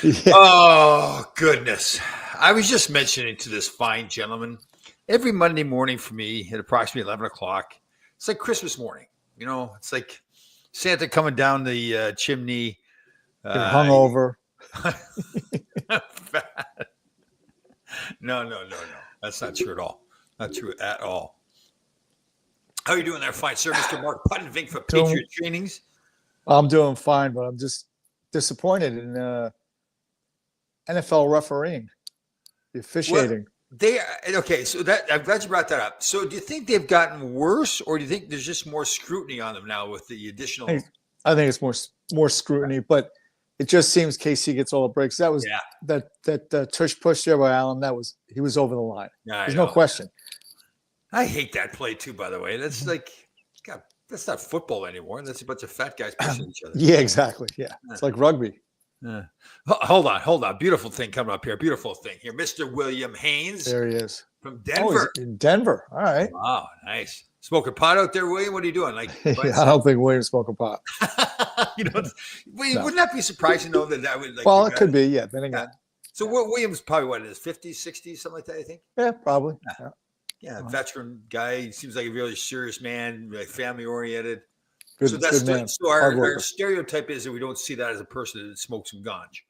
Yeah. Oh, goodness. I was just mentioning to this fine gentleman every Monday morning for me at approximately 11 o'clock, it's like Christmas morning. It's like Santa coming down the chimney. You're Uh, hungover. no. That's not true at all. Not true at all. How are you doing there, fine sir, Mr. Mark Puttenvink for Doing- Patriot Trainings? I'm doing fine, but I'm just disappointed in NFL refereeing, the officiating. Okay, so that I'm glad you brought that up. So do you think they've gotten worse, or do you think there's just more scrutiny on them now with the additional? I think it's more scrutiny, but it just seems KC gets all the breaks. That was that tush push there by Allen. He was over the line. There's no question. I hate that play too. By the way, that's like, God, that's not football anymore. That's a bunch of fat guys pushing each other. Yeah, exactly. Yeah, it's like rugby. Hold on. Beautiful thing coming up here. Beautiful thing here. Mr. William Haynes. There he is. From Denver. Oh, in Denver. All right. Wow, nice. Smoking pot out there, William? What are you doing? Like, yeah, I don't think William's smoking pot. Wouldn't that be surprising to know that would like? Well, it could be, yeah. Then again. So William's probably what it is, 50s, 60s, something like that, I think? Yeah, probably. Yeah, veteran guy. He seems like a really serious man, like family oriented. Good, so that's good man. So our stereotype is that we don't see that as a person that smokes some ganj.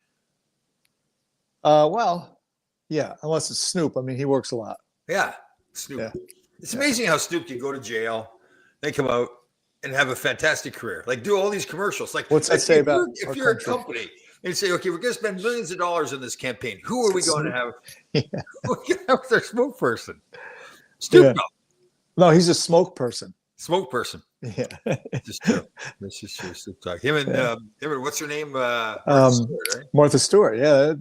Well, yeah, unless it's Snoop. I mean, he works a lot. Yeah, Snoop. Yeah. It's amazing how Snoop can go to jail, then come out and have a fantastic career. Like do all these commercials. Like what's that say about if you're a company and say, okay, we're going to spend millions of dollars on this campaign. Who are we going to have? Who are we going to have with our smoke person? Snoop. No, he's a smoke person. Smoke person. Yeah. Just true. That's just true. Snoop talk. Him and what's her name? Martha Stewart. Yeah,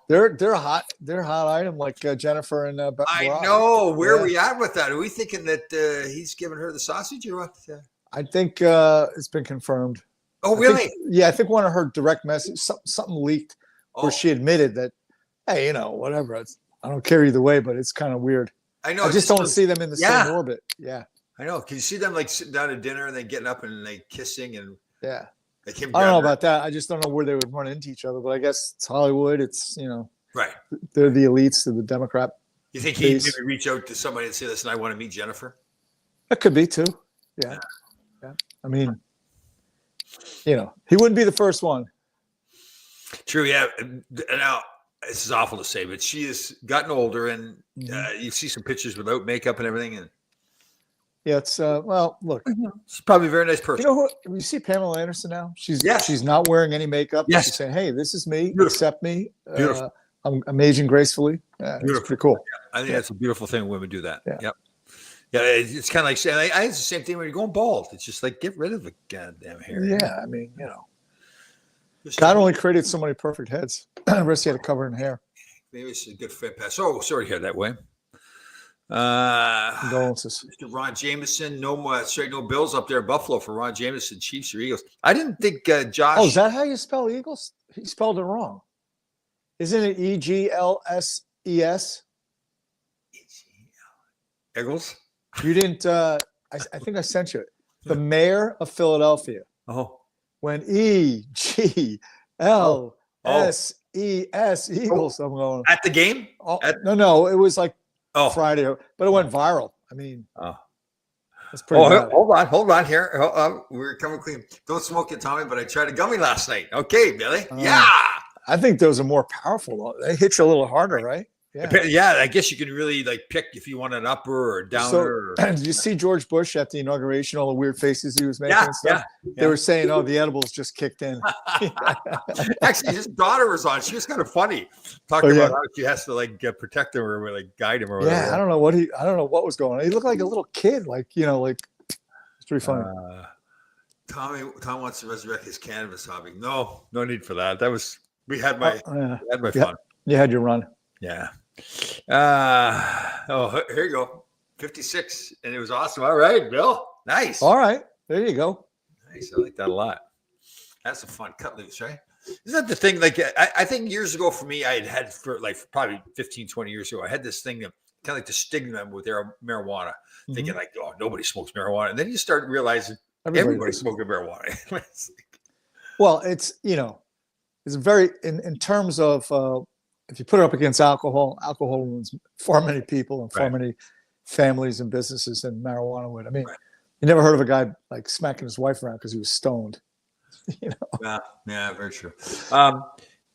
they're a hot item like Jennifer and. I know. Where are we at with that? Are we thinking that he's giving her the sausage or what? I think it's been confirmed. Oh, really? I think one of her direct messages, something leaked where she admitted that, hey, whatever. I don't care either way, but it's kind of weird. I know. I just don't see them in the same orbit. Yeah. I know. Can you see them like sitting down at dinner and then getting up and like kissing and like him? I don't know about that. I just don't know where they would run into each other. But I guess it's Hollywood. It's right. They're the elites of the Democrat. You think he'd maybe reach out to somebody and say, "Listen, I want to meet Jennifer." That could be too. Yeah. I mean, he wouldn't be the first one. True. Yeah. Now this is awful to say, but she has gotten older, and you see some pictures without makeup and everything, and. Yeah, it's well, look. She's probably a very nice person. You see Pamela Anderson now? She's not wearing any makeup. Yes. She's saying, "Hey, this is me. Beautiful. Accept me. Beautiful. I'm aging gracefully." It's pretty cool. Yeah. I think that's a beautiful thing when women do that. Yeah. Yep. Yeah, it's kind of like saying, it's the same thing when you're going bald. It's just like, get rid of the goddamn hair. Yeah, I mean, God only created so many perfect heads. The rest you had to cover in hair. Maybe it's a good fit pass. Oh, sorry to hear that way. Condolences. Mr. Ron Jameson, no Bills up there in Buffalo for Ron Jameson, Chiefs or Eagles. I didn't think Josh. Oh, is that how you spell Eagles? He spelled it wrong. Isn't it EGLSES? Eagles? You didn't. I think I sent you it. The mayor of Philadelphia. Oh. When EGLSES Eagles. I'm going at the game. No, it was like. Friday, but it went viral. I mean, that's pretty bad. Hold on here. We're coming clean. Don't smoke it, Tommy, but I tried a gummy last night. Okay, Billy. I think those are more powerful. They hit you a little harder, right? Yeah. I guess you can really like pick if you want an upper or downer. Did you see George Bush at the inauguration? All the weird faces he was making and stuff. They were saying, "Oh, the edibles just kicked in." Actually, his daughter was on. She was kind of funny, talking about how she has to like protect him or like guide him or whatever. Yeah, I don't know what was going on. He looked like a little kid, like it's pretty funny. Tom wants to resurrect his cannabis hobby. No need for that. We had my fun. You had your run. Yeah. Here you go. 56. And it was awesome. All right, Bill. Nice. All right. There you go. Nice. I like that a lot. That's a fun cut loose, right? Isn't that the thing? Like, I think years ago for me, I had for like probably 15, 20 years ago, I had this thing of kind of like the stigma with their marijuana, thinking like, oh, nobody smokes marijuana. And then you start realizing everybody's smoking marijuana. Well, it's, is very in terms of if you put it up against alcohol ruins far many people and far many families and businesses than marijuana would. I mean, you never heard of a guy like smacking his wife around because he was stoned. Yeah, very true.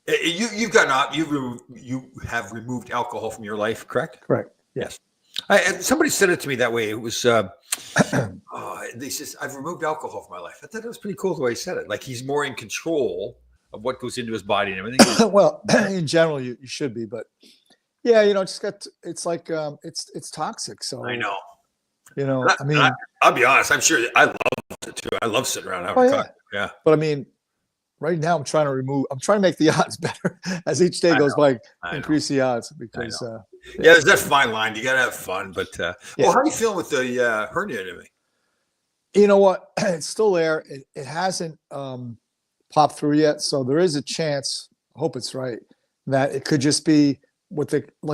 You have removed alcohol from your life, correct? Correct. Yes. Somebody said it to me that way. It was they says I've removed alcohol from my life. I thought it was pretty cool the way he said it. Like he's more in control of what goes into his body and everything. Well, in general, you should be, but yeah, it's like it's toxic. So I know. I mean, I'll be honest. I'm sure I love it too. I love sitting around having a cocktail. Yeah. But I mean, right now I'm trying to make the odds better as each day goes by, increase the odds because there's that fine line. You got to have fun, but well, how are you feeling with the hernia and everything? You know what? It's still there. It hasn't popped through yet. So there is a chance, I hope it's right, that it could just be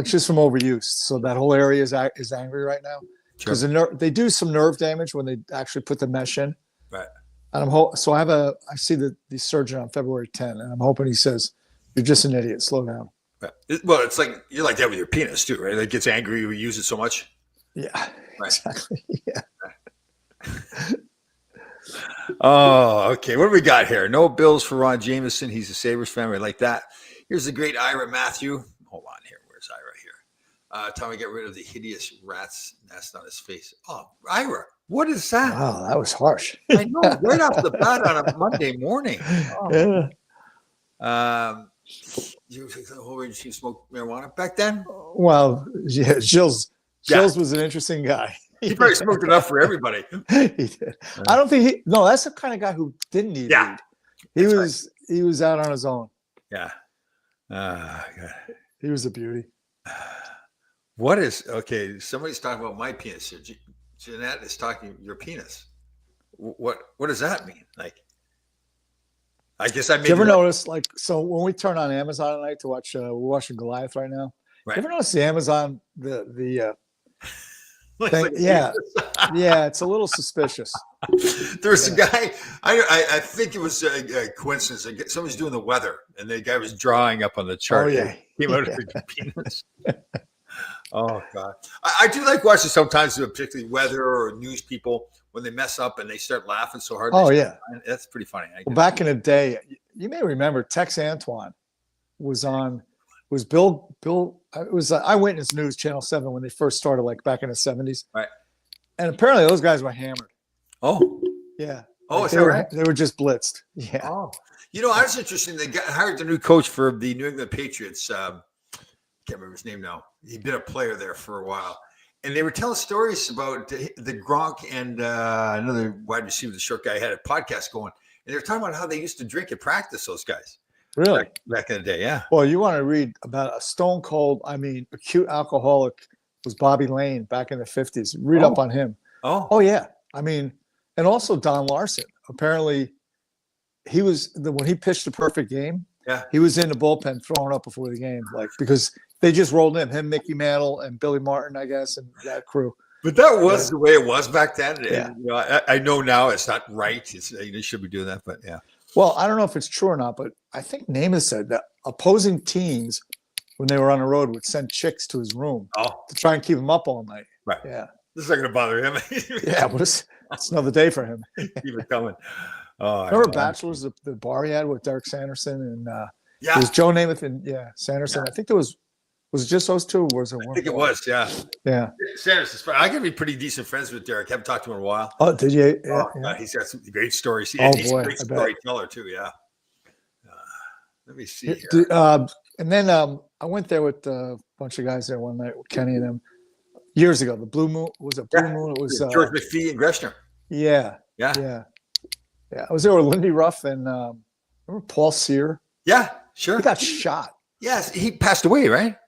just from overuse. So that whole area is angry right now because they do some nerve damage when they actually put the mesh in. Right. And so I see the surgeon on February 10, and I'm hoping he says, "You're just an idiot. Slow down." Right. Well, it's like you're like that with your penis too, right? It gets angry when you use it so much. Yeah. Right. Exactly. Yeah. Oh, okay. What do we got here? No bills for Ron Jameson. He's a Sabres fan. We like that. Here's the great Ira Matthew. Hold on here. Where's Ira here? Time to get rid of the hideous rat's nest on his face. Oh, Ira, what is that? Wow, that was harsh. I know. Right off the bat on a Monday morning. Oh. Yeah. You smoke marijuana back then? Well, yeah, Gilles was an interesting guy. He probably smoked enough for everybody. He did. I don't think that's the kind of guy who didn't need weed. He was out on his own. Yeah. He was a beauty. What is okay? Somebody's talking about my penis here. Jeanette is talking your penis. What does that mean? Like, I guess I made. Do you ever notice, like, so when we turn on Amazon at night to watch, we're watching Goliath right now. Right. You ever notice the Amazon the thing? Yeah, it's a little suspicious. There's a guy. I think it was a coincidence. Somebody's doing the weather, and the guy was drawing up on the chart. Oh yeah, came out of the penis. Oh God, I do like watching sometimes, particularly weather or news people when they mess up and they start laughing so hard. Oh yeah, that's pretty funny. Well, back in the day, you may remember Tex Antoine was on. Was Bill? It was Eyewitness News, Channel 7 when they first started, like back in the 70s. Right. And apparently those guys were hammered. Oh. Yeah. Oh, is that right? They were just blitzed. Yeah. Oh. I was interesting. They hired the new coach for the New England Patriots. Can't remember his name now. He'd been a player there for a while. And they were telling stories about the Gronk and another wide receiver, the short guy, had a podcast going. And they were talking about how they used to drink at practice, those guys. Really? Back in the day, yeah. Well, you want to read about a stone cold, acute alcoholic was Bobby Lane back in the 50s. Read up on him. Oh, yeah. And also Don Larson. Apparently, he was when he pitched the perfect game. Yeah. He was in the bullpen throwing up before the game, because they just rolled him, Mickey Mantle, and Billy Martin, I guess, and that crew. But that was the way it was back then. Yeah. And, I know now it's not right. They should be doing that, but yeah. Well, I don't know if it's true or not, but I think Namath said that opposing teams, when they were on the road, would send chicks to his room to try and keep him up all night. Right. Yeah. This is not going to bother him. Yeah, but it's another day for him. Keep it coming. Remember Bachelors, the bar he had with Derek Sanderson and it was Joe Namath and Sanderson. Yeah. I think there was it just those two? Or was it one? I think it was, yeah. Yeah. Sanderson's I can be pretty decent friends with Derek. Haven't talked to him in a while. Oh, did you? Yeah. He's got some great stories. He's a great storyteller too, yeah. Let me see here. And then I went there with a bunch of guys there one night with Kenny and them years ago. The Blue Moon was it Blue Moon? It was George McPhee and Greshner. Yeah. I was there with Lindy Ruff and remember Paul Sear? Yeah, sure. He got shot. Yes, he passed away, right?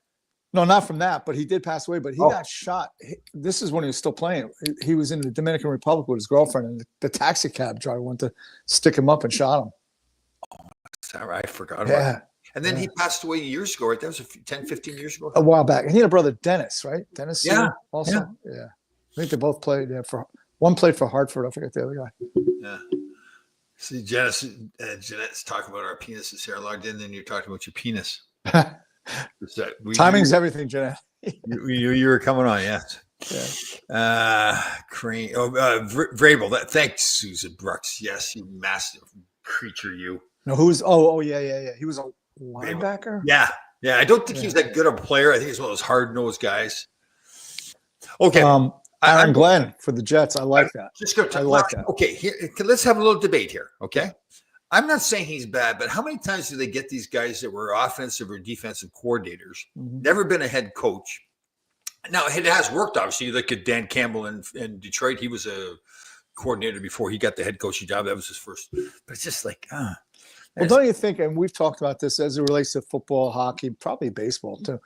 No, not from that, but he did pass away. But he got shot. This is when he was still playing. He was in the Dominican Republic with his girlfriend, and the taxi cab driver went to stick him up and shot him. Oh, I forgot about it. And then he passed away years ago, right? That was 10, 15 years ago. A while back. And he had a brother, Dennis, right? Dennis. Yeah. Also. Yeah. I think they both played one played for Hartford. I forget the other guy. Yeah. See, Jeanette's talking about our penises here. I logged in, and you're talking about your penis. Timing's everything, Jeanette. You were coming on, yes. Crane. Vrabel. Thanks, Susan Brooks. Yes, you massive creature, you. No, yeah. He was a linebacker. Yeah. I don't think he's that good of a player. I think he's one of those hard-nosed guys. Okay. Aaron Glenn for the Jets. I like that. I like that. Okay, let's have a little debate here. Okay. I'm not saying he's bad, but how many times do they get these guys that were offensive or defensive coordinators, never been a head coach? Now, it has worked, obviously. You look at Dan Campbell in Detroit. He was a coordinator before he got the head coaching job. That was his first. But it's just like, well, don't you think, and we've talked about this as it relates to football, hockey, probably baseball too.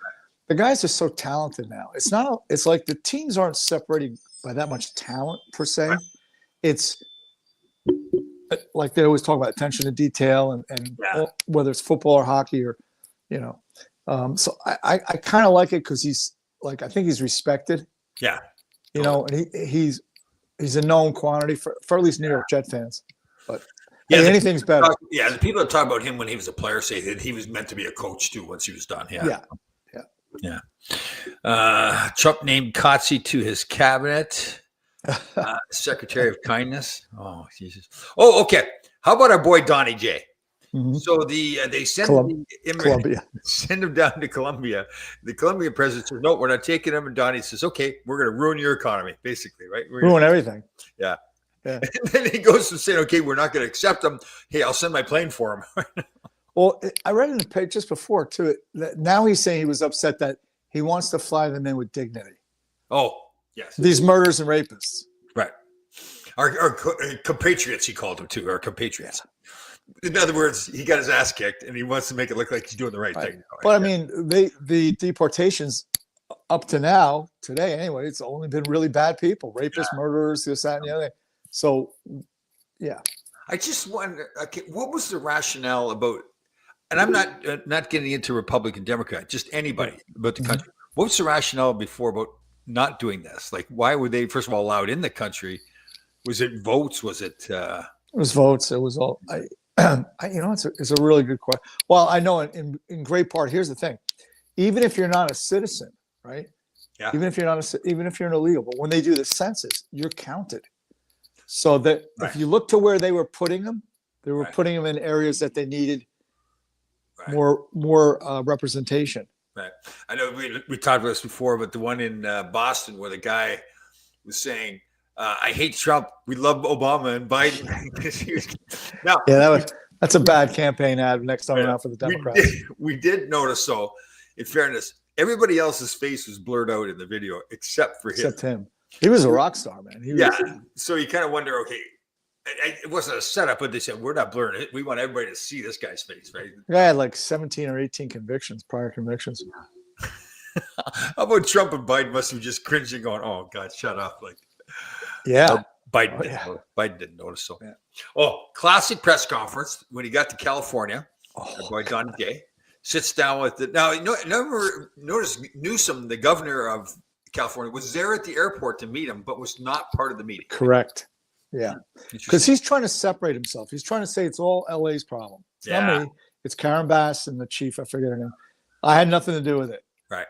The guys are so talented now. It's like the teams aren't separated by that much talent per se. Right. It's like they always talk about attention to detail and whether it's football or hockey or, so I kind of like it because he's like, I think he's respected. Yeah. And he's a known quantity for at least New York Jet fans. But anything's better. The people that talk about him when he was a player say that he was meant to be a coach too once he was done. Yeah. Trump named Kotze to his cabinet. Secretary of Kindness. Oh, Jesus. Oh, okay. How about our boy Donnie J? So they send him down to Colombia. The Colombian president says, "No, we're not taking him." And Donnie says, "Okay, we're going to ruin your economy, basically, right? Ruin everything." Yeah. And then he goes to saying, "Okay, we're not going to accept him. Hey, I'll send my plane for him." Well, I read in the page just before too. That now he's saying he was upset that he wants to fly them in with dignity. Oh, yes. These murderers and rapists. Right. Our compatriots, he called them too, our compatriots. In other words, he got his ass kicked and he wants to make it look like he's doing the right thing. But I mean, the deportations up to now, today anyway, it's only been really bad people, rapists, murderers, this, that, and the other. So, yeah. I just wonder, what was the rationale about, and I'm not getting into Republican, Democrat, just anybody about the country. What was the rationale before about not doing this? Like, why were they, first of all, allowed in the country? Was it votes? Was it? It was votes. It was all. It's a really good question. Well, I know in great part. Here's the thing: even if you're not a citizen, right? Yeah. Even if you're an illegal, but when they do the census, you're counted. So that if you look to where they were putting them, they were putting them in areas that they needed more representation. Right. I know we talked about this before, but the one in Boston where the guy was saying, "I hate Trump. We love Obama and Biden." That's a bad campaign ad next time around for the Democrats. We did notice, though, in fairness, everybody else's face was blurred out in the video except for him. Except him. He was a rock star, man. So you kind of wonder, okay, it wasn't a setup, but they said, we're not blurring it. We want everybody to see this guy's face, right? The guy had like 17 or 18 prior convictions. How about Trump and Biden must have just cringing going, "Oh, God, shut up." Like, Biden didn't notice. So, classic press conference when he got to California. Boy, Don Gay sits down with it. Now, notice Newsom, the governor of California, was there at the airport to meet him, but was not part of the meeting. Correct. Yeah. Because he's trying to separate himself. He's trying to say it's all LA's problem. It's not me. It's Karen Bass and the chief. I forget her name. I had nothing to do with it. Right.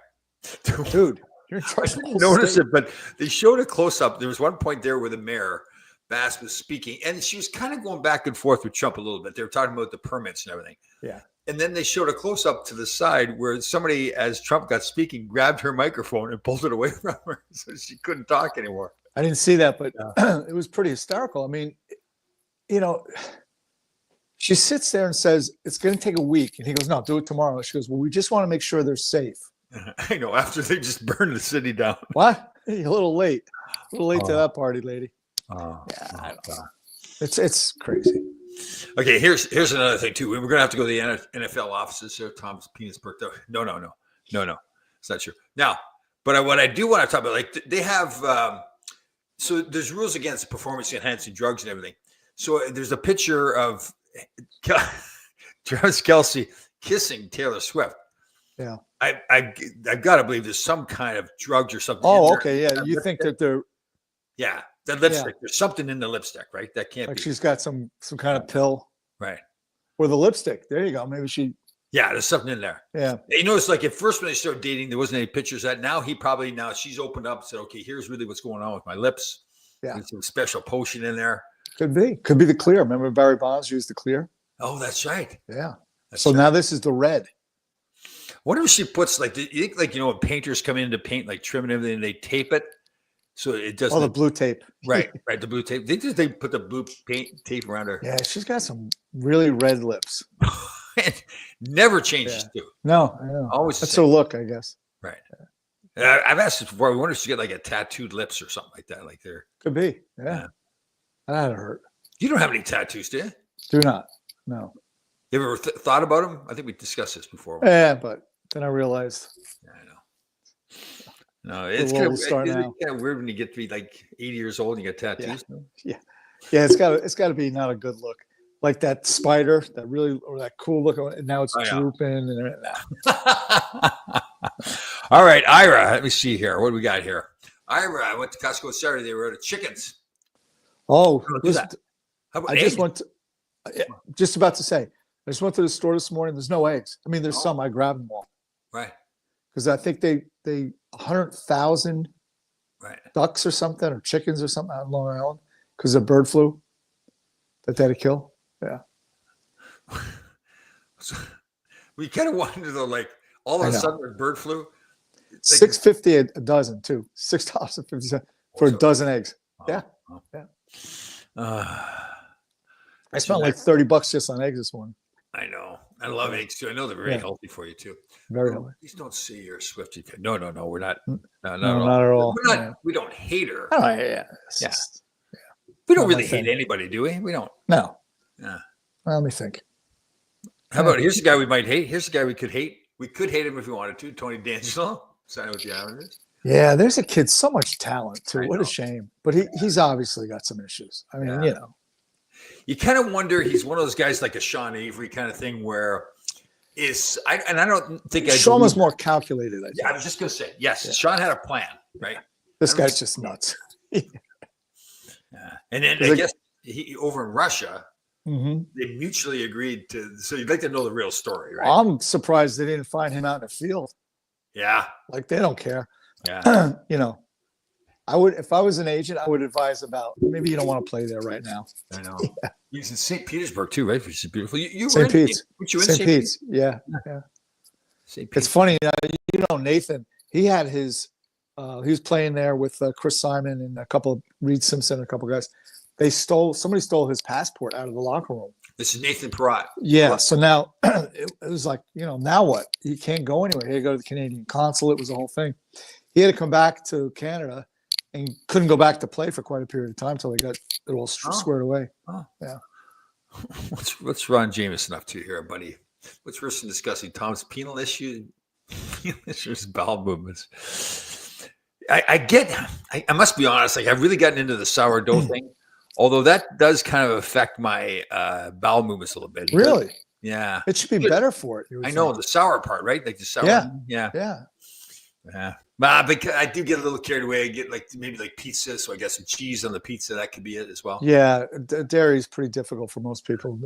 Dude, you're in charge of the whole notice state. it, but they showed a close up. There was one point there where the mayor, Bass, was speaking, and she was kind of going back and forth with Trump a little bit. They were talking about the permits and everything. Yeah. And then they showed a close up to the side where somebody, as Trump got speaking, grabbed her microphone and pulled it away from her so she couldn't talk anymore. I didn't see that, but it was pretty hysterical. I mean, she sits there and says, "It's going to take a week." And he goes, "No, do it tomorrow." She goes, "Well, we just want to make sure they're safe." I know, after they just burned the city down. What? You're a little late. A little late to that party, lady. It's crazy. Okay, here's another thing too. We're gonna have to go to the NFL offices. So Tom's penis perked up. No, it's not true. Now, but what I do want to talk about, like they have, so there's rules against performance enhancing drugs and everything. So there's a picture of Travis Kelce kissing Taylor Swift. Yeah, I've got to believe there's some kind of drugs or something. Oh, okay, yeah. You think that they're? Yeah. The lipstick. There's something in the lipstick, right? That can't Like be she's got some kind of pill right. or the lipstick. There you go. Maybe she. Yeah, there's something in there. Yeah. You notice, like at first when they started dating, there wasn't any pictures of that. Now she's opened up and said, okay, here's really what's going on with my lips. Yeah. There's some special potion in there. Could be the clear. Remember Barry Bonds used the clear? Oh, that's right. Yeah. That's So right. now this is the red. What if she puts like, do you think like, when painters come in to paint, like trim and everything, they tape it so it doesn't. Oh, the blue tape. Right. The blue tape. They put the blue paint tape around her. Yeah, she's got some really red lips. Never changes too. No, I know. Always the That's same. her look, I guess. Right. I've asked this before. I wonder if she get like a tattooed lips or something like that. Like they're. Could be. Yeah. That'd hurt. You don't have any tattoos, do you? Do not. No. You ever thought about them? I think we discussed this before. Yeah, but then I realized. Yeah, I know. No, it's kind of weird when you get to be like 80 years old and you get tattoos. Yeah. Yeah, it's got to be not a good look. Like that spider, that cool look, and now it's drooping and All right, Ira. Let me see here. What do we got here? Ira, I went to Costco Saturday. They were out of chickens. Oh, do that. How about I just went. Just about to say, I just went to the store this morning. There's no eggs. I mean, there's some. I grabbed them all. Right. Because I think they 100,000 ducks or something, or chickens or something out in Long Island because of bird flu that they had to kill. Yeah. So, we kind of wonder though, like all of a sudden with bird flu. $6.50 a dozen too. $6.50 for a dozen eggs. Yeah. Yeah. I spent like $30 just on eggs this morning. I know. I love eggs too. I know they're very healthy for you too. Very healthy. Please don't say you're a Swiftie. No, we're not. No, not at all. We're not. We don't hate her. Oh yeah. We don't really hate anybody, do we? We don't. No. Yeah. Well, let me think. How about here's a guy we might hate. Here's a guy we could hate. We could hate him if we wanted to. Tony D'Angelo. Sign with the Islanders. Yeah, there's a kid, so much talent too. What a shame. But he's obviously got some issues. I mean, You kind of wonder, he's one of those guys like a Sean Avery kind of thing where I don't think Sean was more calculated. I think. Yeah, I was just going to say, yes, Sean had a plan, right? This guy's just nuts. Yeah. And then I guess he over in Russia, they mutually agreed to. So you'd like to know the real story, right? I'm surprised they didn't find him out in the field. Yeah, like they don't care. Yeah, I would, if I was an agent, I would advise about maybe you don't want to play there right now. I know. Yeah. He's in St. Petersburg too, right? Which is beautiful. You St. Pete's. St. Pete's. Yeah. St. It's funny, Nathan. He had his. He was playing there with Chris Simon and a couple of Reed Simpson, a couple of guys. Somebody stole his passport out of the locker room. This is Nathan Perrott. Yeah. So now it was like, now what? He can't go anywhere. He had to go to the Canadian consulate. It was the whole thing. He had to come back to Canada and couldn't go back to play for quite a period of time until they got it all squared away. Oh. Yeah. What's Ron Jameson up to here, buddy? What's worse than discussing Tom's penal issue? Issues, bowel movements. I must be honest. Like I've really gotten into the sourdough thing. Although that does kind of affect my bowel movements a little bit. Really? Yeah. It should be better for it. I know the sour part, right? Like the sour. Yeah. But I do get a little carried away. I get maybe pizza, so I got some cheese on the pizza. That could be it as well. Yeah, dairy is pretty difficult for most people.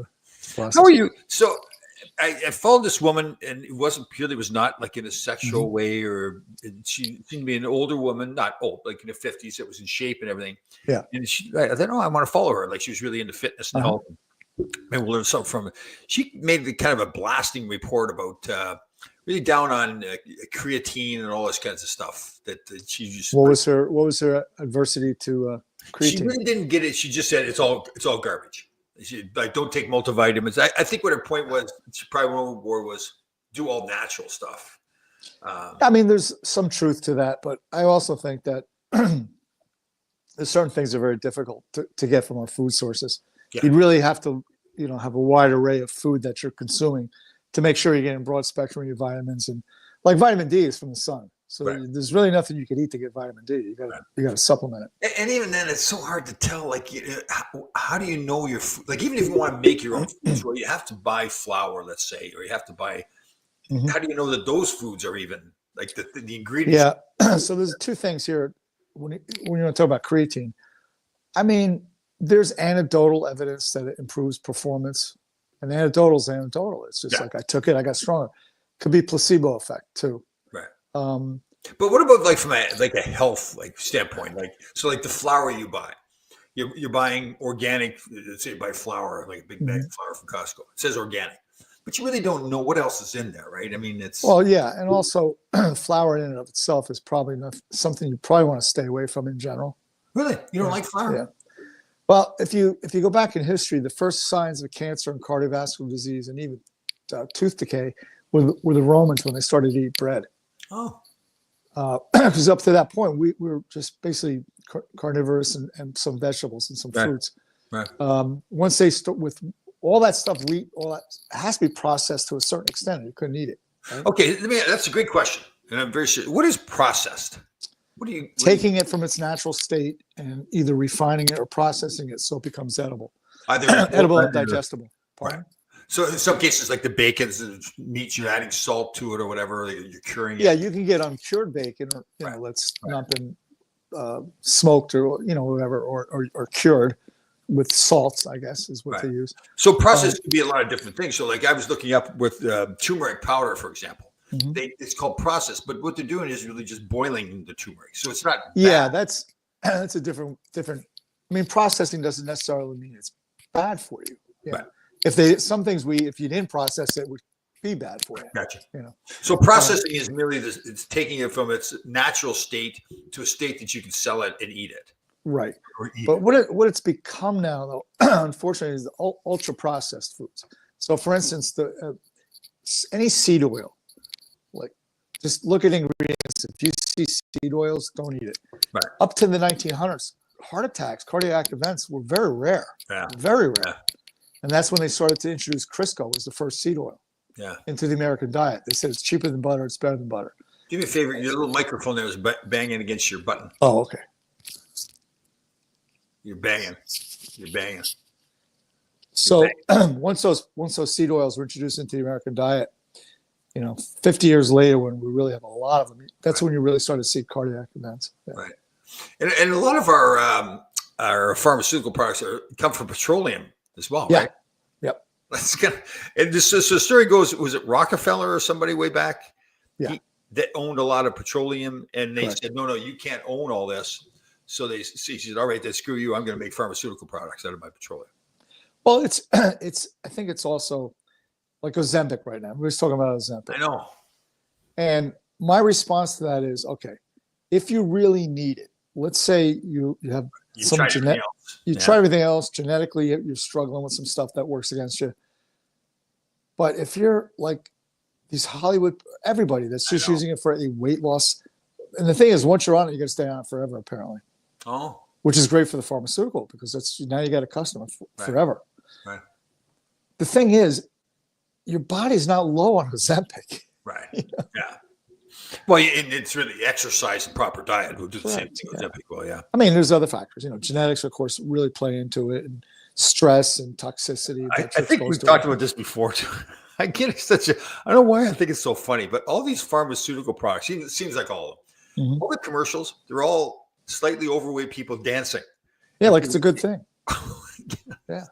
How are you? So I followed this woman, and it wasn't not like in a sexual way, or she seemed to be an older woman, not old, like in the 50s. It was in shape and everything. Yeah. And I thought, I want to follow her. Like she was really into fitness and health. Maybe we'll learn something from her. She made kind of a blasting report about really down on creatine and all this kinds of stuff that she just. What was her adversity to creatine? She really didn't get it. She just said it's all garbage. She don't take multivitamins. I think what her point was, she probably went overboard, was do all natural stuff. I mean, there's some truth to that, but I also think that there's certain things that are very difficult to get from our food sources. Yeah. You really have to, have a wide array of food that you're consuming to make sure you're getting broad spectrum of your vitamins, and like vitamin D is from the sun. So there's really nothing you could eat to get vitamin D. You got to supplement it. And even then, it's so hard to tell. Like, how do you know your food? Like, even if you want to make your own foods, well, you have to buy flour, let's say, or you have to buy. How do you know that those foods are even like the ingredients? Yeah. So there's two things here. When you want to talk about creatine, I mean, there's anecdotal evidence that it improves performance, and anecdotal is anecdotal. It's just Yeah. like I took it, I got stronger. Could be placebo effect too. Right. Um, But what about like from a health like standpoint? Like so, like the flour you buy, you're buying organic. Let's say you buy flour, like a big bag of flour from Costco. It says organic, but you really don't know what else is in there, right? I mean, it's well, yeah, and also flour in and of itself is probably not something you probably want to stay away from in general. really you don't like flour. Yeah. Well, if you go back in history, the first signs of cancer and cardiovascular disease and even tooth decay were the Romans when they started to eat bread. Oh, Because up to that point, we were just basically carnivorous and some vegetables and some Right. fruits. right. Once they start with all that stuff, wheat, all that has to be processed to a certain extent. You couldn't eat it. Okay, that's a great question, and I'm very sure. What is processed? What do you Taking it from its natural state and either refining it or processing it so it becomes edible, either edible and digestible. Right. Pardon? So in some cases, like the bacons and meats, you're adding salt to it or whatever. You're curing it. Yeah, you can get uncured bacon, or Right. that's not been smoked or whatever, or cured with salts. I guess is what Right. they use. So process can be a lot of different things. So like I was looking up with turmeric powder, for example. Mhm. It's called processed, but what they're doing is really just boiling the turmeric. So it's not Yeah, bad. that's a different. I mean, processing doesn't necessarily mean it's bad for you. Yeah. Right. Some things if you didn't process it, would be bad for you. Gotcha. You know. So processing is merely this, it's taking it from its natural state to a state that you can sell it and eat it. Right. Or eat But it. what it's become now, though, unfortunately, is the ultra processed foods. So, for instance, any seed oil, like just look at ingredients. If you see seed oils, don't eat it. Right. Up to the 1900s, heart attacks, cardiac events were very rare. Yeah. Very rare. Yeah. And that's when they started to introduce Crisco was the first seed oil Yeah. into the American diet. They said it's cheaper than butter, it's better than butter. Do me a favor. Your little microphone there is banging against your button. Oh, okay. You're banging. You're banging. So once those seed oils were introduced into the American diet, 50 years later, when we really have a lot of them, that's when you really start to see cardiac events. Yeah. Right. And a lot of our pharmaceutical products come from petroleum as well, Yeah. right? Yep. That's kind of, and this so the story goes, was it Rockefeller or somebody way back? Yeah. That owned a lot of petroleum, and they Correct. said, no, you can't own all this. So he said, all right, then screw you. I'm going to make pharmaceutical products out of my petroleum. Well, I think it's also like Ozempic right now. We're just talking about Ozempic. I know. And my response to that is, okay, if you really need it, let's say you have You some tried everything genetic, else. you Yeah. try everything else genetically, you're struggling with some stuff that works against you. But if you're like these Hollywood, everybody that's just know. using it for a weight loss, and the thing is, once you're on it, you're gonna stay on it forever, apparently, Oh, which is great for the pharmaceutical because that's now you got a customer Right. forever. Right. The thing is, your body's not low on Ozempic. right. Yeah. Well, and it's really exercise and proper diet will do the same Correct, thing with yeah. Ozempic. Well, yeah. I mean, there's other factors, genetics, of course, really play into it, and stress and toxicity. I that you're think we've exposed to. talked about this before too. I get it I don't know why I think it's so funny, but all these pharmaceutical products, it seems like all of them, Mhm. all the commercials, they're all slightly overweight people dancing. Yeah, like it's a good thing. Yeah.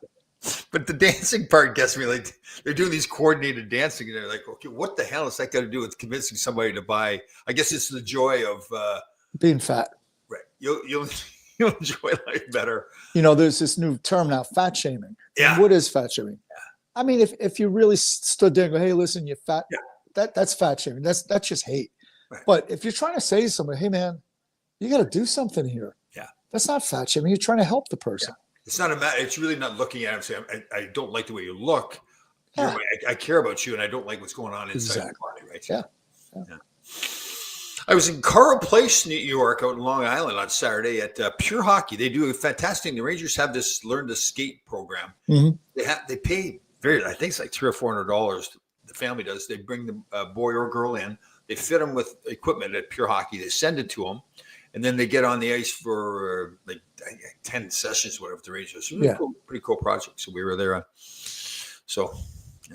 But the dancing part gets me. Like they're doing these coordinated dancing, and they're like, okay, what the hell is that got to do with convincing somebody to buy? I guess it's the joy of Being fat. right. You'll enjoy life better. There's this new term now, fat shaming. Yeah. What is fat shaming? I mean, if you really stood there and go, hey, listen, you're fat, that's fat shaming. That's just hate. Right. But if you're trying to say to somebody, hey, man, you got to do something here. Yeah. That's not fat shaming. You're trying to help the person. It's not a matter. It's really not looking at him saying, I don't like the way you look. Yeah. I care about you, and I don't like what's going on inside Exactly. your body. Right? Yeah. I was in Carle Place, New York, out in Long Island on Saturday at Pure Hockey. They do a fantastic. The Rangers have this learn to skate program. Mhm. They pay I think it's like $300 or $400. The family does. They bring the boy or girl in. They fit them with equipment at Pure Hockey. They send it to them, and then they get on the ice for like 10 sessions, whatever the Rangers. It's a really cool, pretty cool project. So we were there. So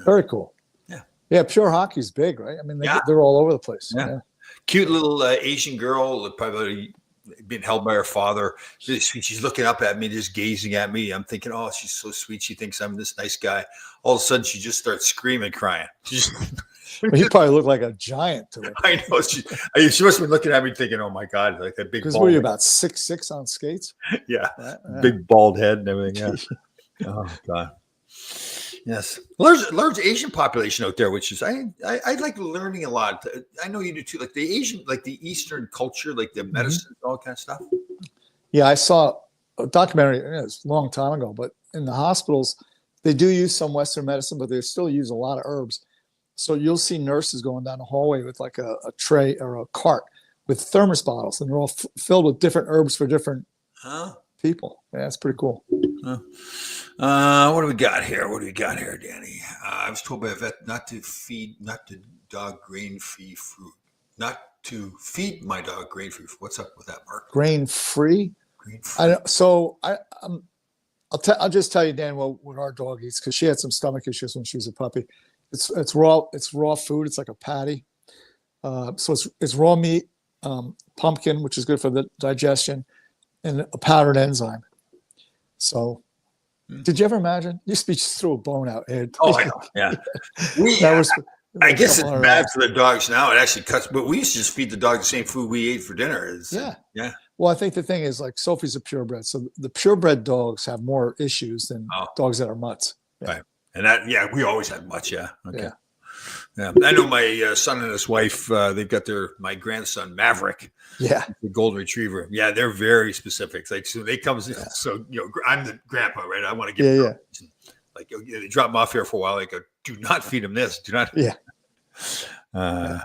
Very cool. Yeah. Yeah. Pure hockey's big, right? I mean, Yeah. they're all over the place. Yeah. Cute little Asian girl, probably being held by her father. Really sweet. She's looking up at me, just gazing at me. I'm thinking, oh, she's so sweet. She thinks I'm this nice guy. All of a sudden, she just starts screaming, crying. Well, you probably look like a giant to her. I know she must have been looking at me thinking, oh my God, like that big Because bald what are you, head. about 6'6" on skates? Yeah. Yeah. Big bald head and everything. Yeah. Oh God. Yes. Large Asian population out there, which is I like learning a lot. I know you do too. Like the Asian, like the Eastern culture, like the medicine, all kind of stuff. Yeah, I saw a documentary, it was a long time ago, but in the hospitals, they do use some Western medicine, but they still use a lot of herbs. So you'll see nurses going down the hallway with like a tray or a cart with thermos bottles, and they're all filled with different herbs for different people. Yeah, it's pretty cool. What do we got here? Danny? I was told by a vet not to feed dog grain-free fruit. Not to feed my dog grain-free fruit. What's up with that, Mark? Grain-free? Grain-free. I'll just tell you, Dan, what our dog eats, because she had some stomach issues when she was a puppy. It's raw food. It's like a patty. So it's raw meat, pumpkin, which is good for the digestion, and a powdered enzyme. So, did you ever imagine? You used to just throw a bone out, Ed. Oh, I know. Yeah. I guess it's bad for the dogs now. It actually cuts, but we used to just feed the dog the same food we ate for dinner. Yeah. Well, I think the thing is, like, Sophie's a purebred, so the purebred dogs have more issues than dogs that are mutts. Yeah. Right. And we always had mutts. Yeah. Okay. Yeah. I know my son and his wife, they've got my grandson, Maverick. Yeah. The golden retriever. Yeah. They're very specific. Like, so they comes in. Yeah. So, I'm the grandpa, right? I want to give them. Like, they drop them off here for a while. They go, do not feed them this. Do not. Yeah. But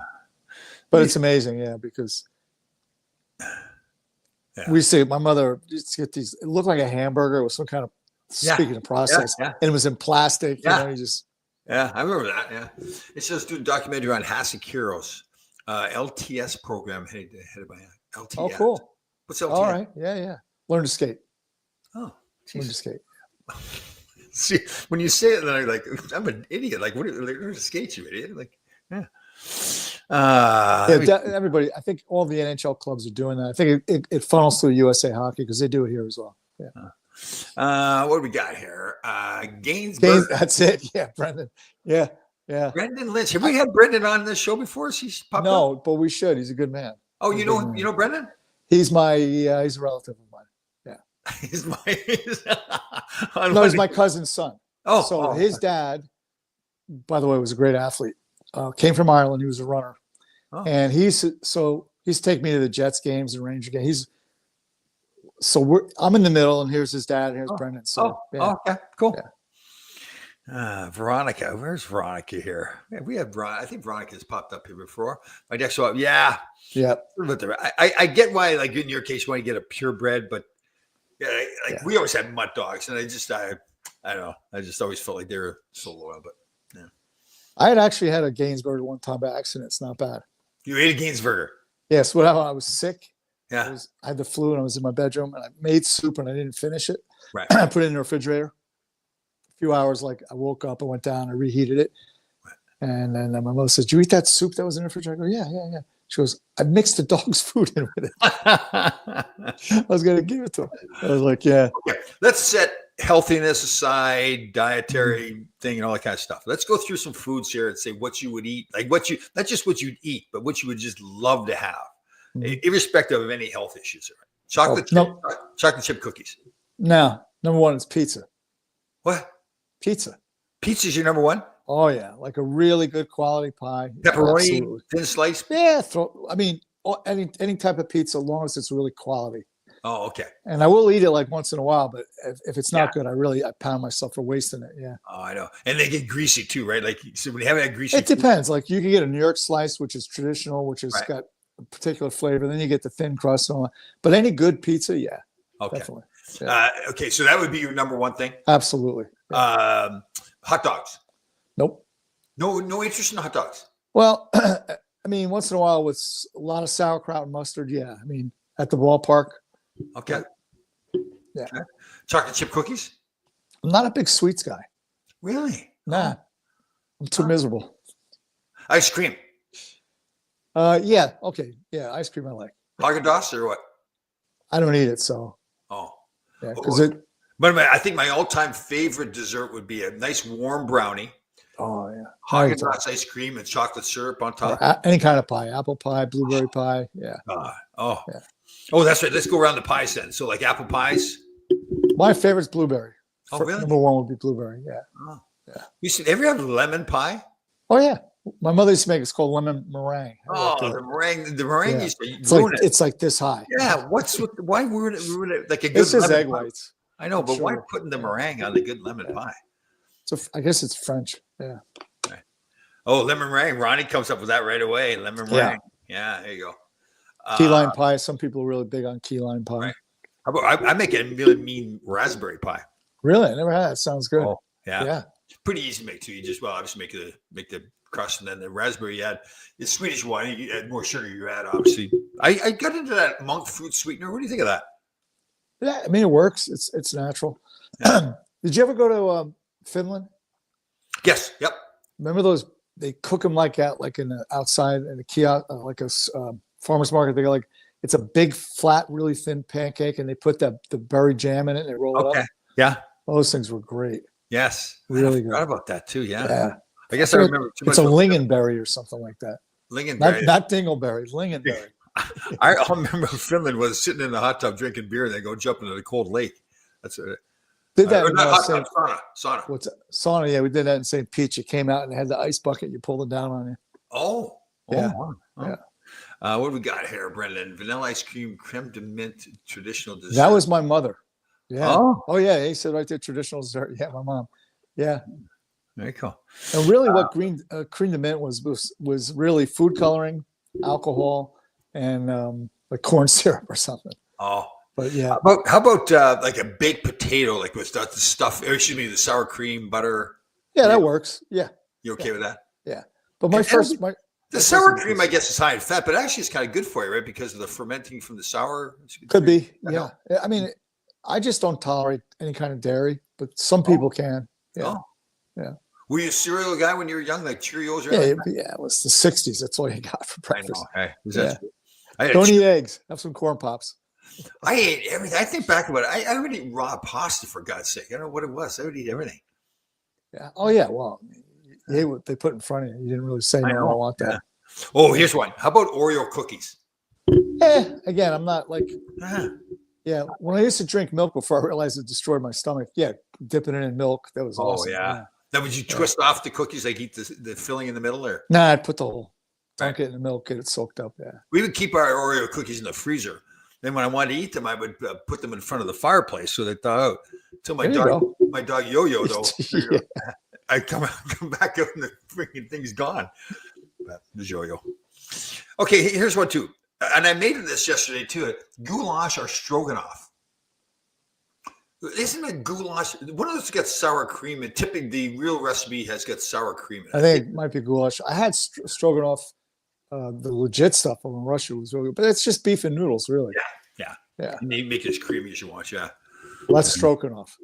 it's amazing. Yeah. Because we see my mother used to get these, it looked like a hamburger with some kind of, speaking of process, and it was in plastic. Yeah. You just. Yeah, I remember that. Yeah, it's just doing a documentary on Hasikiros, LTS program headed by LTS. Oh, cool. What's LTS? All right. Yeah. Learn to skate. Oh, learn to skate. See, when you say it, then I'm like, I'm an idiot. Like, what? Learn to skate, you idiot. Like, yeah. Everybody. I think all the NHL clubs are doing that. I think it funnels through USA Hockey because they do it here as well. Yeah. What do we got here? Gainsborough. That's it. Yeah, Brendan. Yeah. Brendan Lynch. Have we had Brendan on this show before? He's popped up? But we should. He's a good man. Oh, you know Brendan? He's he's a relative of mine. Yeah. He's my cousin's son. His dad, by the way, was a great athlete. Came from Ireland. He was a runner, and he's taken me to the Jets games and Ranger games. I'm in the middle, and here's his dad, and here's Brendan. Okay, cool. Yeah. Veronica, where's Veronica here? Yeah, we have Veronica. I think Veronica has popped up here before. My next one, yeah. I get why, like in your case, you want to get a purebred, but we always had mutt dogs, and I don't know. I just always felt like they were so loyal, but yeah. I had actually had a Gainsburger one time by accident. It's not bad. You ate a Gainsburger? Yes. When I was sick. Yeah. I had the flu and I was in my bedroom and I made soup and I didn't finish it. Right. I put it in the refrigerator. A few hours, I woke up, I went down, I reheated it. Right. And then my mother says, "Did you eat that soup that was in the refrigerator?" I go, yeah. She goes, "I mixed the dog's food in with it." I was going to give it to her. I was like, yeah. Okay. Let's set healthiness aside, dietary thing and all that kind of stuff. Let's go through some foods here and say what you would eat. Like not just what you'd eat, but what you would just love to have. Irrespective of any health issues. Chocolate chip cookies. No, number one is pizza. What? Pizza. Pizza's your number one? Oh, yeah. Like a really good quality pie. Pepperoni, thin slice? Yeah. Any type of pizza, as long as it's really quality. Oh, okay. And I will eat it like once in a while, but if it's not good, I pound myself for wasting it. Yeah. Oh, I know. And they get greasy too, right? Like, so when you have that greasy. It depends. Like you can get a New York slice, which is traditional, which has got a particular flavor. Then you get the thin crust and all that. But any good pizza, definitely. Yeah. Okay, so that would be your number one thing? Absolutely. Yeah. Hot dogs? Nope. No interest in hot dogs? Well, I mean, once in a while with a lot of sauerkraut and mustard, yeah. I mean, at the ballpark. Okay. Yeah. Okay. Chocolate chip cookies? I'm not a big sweets guy. Really? Nah. I'm too miserable. Ice cream? Yeah. Okay. Yeah. Ice cream I like. Haagen-Dazs or what? I don't eat it, so Oh, yeah, oh, because it. but I think my all-time favorite dessert would be a nice warm brownie, Oh yeah, now you're talking. Haagen-Dazs ice cream, and chocolate syrup on Or top. any kind of pie, apple pie, blueberry pie. Yeah, Oh, yeah. oh, that's right. Let's go around the pies then. So like apple pies. My favorite's blueberry. Oh, really? Number one would be blueberry. Yeah, Oh. yeah. You should ever have lemon pie? Oh yeah, my mother used to make. It's called lemon meringue. I like Oh, that. the meringue. The meringue Yeah. used to It's like ruin it. it's like this high. Yeah. What's with why ruin it like a good It's just lemon egg pie? whites. I know, but why Sure. putting the meringue on the good lemon pie? So I guess it's French. Yeah. Oh, lemon meringue. Ronnie comes up with that right away. Lemon Yeah. meringue. Yeah, there you go. Key lime pie. Some people are really big on key lime pie. Right. How about I make a really mean raspberry pie. Really? I never had it. Sounds good. Oh, yeah. Yeah. Pretty easy to make too. You just obviously make the crust, and then the raspberry you add the Swedish wine. You add more sugar. You add obviously. I got into that monk fruit sweetener. What do you think of that? Yeah. I mean, it works. It's natural. Yeah. Did you ever go to Finland? Yes. Yep. Remember those? They cook them like in the outside in a kiosk, like a farmer's market. They go like it's a big, flat, really thin pancake, and they put the berry jam in it and they roll it Okay. up. Yeah. Those things were great. Yes. Really I forgot good. about that too. Yeah. Yeah. I guess I remember too It's a much. lingonberry or something like that. Lingonberry. Not dingleberry, lingonberry. I remember Finland was sitting in the hot tub drinking beer, and they go jump into the cold lake. That's it. Did that in Not hot St. tub, sauna. What's it? Sauna? Yeah, we did that in St. Pete. You came out and had the ice bucket. You pulled it down on you. Oh, Yeah. wow. Yeah. What do we got here, Brendan? Vanilla ice cream, creme de mint, traditional dessert. That was my mother. Yeah. Oh, Oh yeah. He said right there, traditional dessert. Yeah, my mom. Yeah. very cool. And really, what cream de mint was really food coloring, alcohol, and like corn syrup or something. Oh, But yeah, how about like a baked potato, like with the stuff? Or excuse me, the sour cream, butter. yeah, that works. Yeah, You okay with that? yeah. But my The sour cream, I guess, is high in fat, but actually, it's kind of good for you, right? Because of the fermenting from the sour. could be. I Yeah. I mean, I just don't tolerate any kind of dairy, but some people can. Yeah. Oh. Yeah. Were you a cereal guy when you were young, like Cheerios? Or Yeah, anything? yeah. It was the '60s. That's all you got for I breakfast. know. Hey, Yeah. Don't eat eggs. Have some corn pops. I ate everything. I think back about it. I would eat raw pasta for God's sake. I don't know what it was. I would eat everything. Yeah. Oh yeah. Well, you ate what they put in front of you. You didn't really say no. I don't want that. Yeah. Oh, here's one. How about Oreo cookies? Again, I'm not like. Yeah. When I used to drink milk before I realized it destroyed my stomach. Yeah, dipping it in milk. That was awesome. Yeah. Now, would you twist off the cookies, like eat the filling in the middle, or? Nah, I'd put the whole. Dunk it in the milk, get it soaked up. Yeah. We would keep our Oreo cookies in the freezer. Then when I wanted to eat them, I would put them in front of the fireplace so they thaw out. Until my dog Yo-Yo, though, Yeah. I come back out and the freaking thing's gone. But there's Yo-Yo. Okay, here's one too. And I made this yesterday too. Goulash or stroganoff. Isn't it goulash? One of those gets sour cream, and tipping the real recipe has got sour cream in it. I think it might be goulash. I had stroganoff, the legit stuff from Russia was really good, but it's just beef and noodles, really. Yeah. Yeah. And you make it as creamy as you want, yeah. Well, that's stroganoff.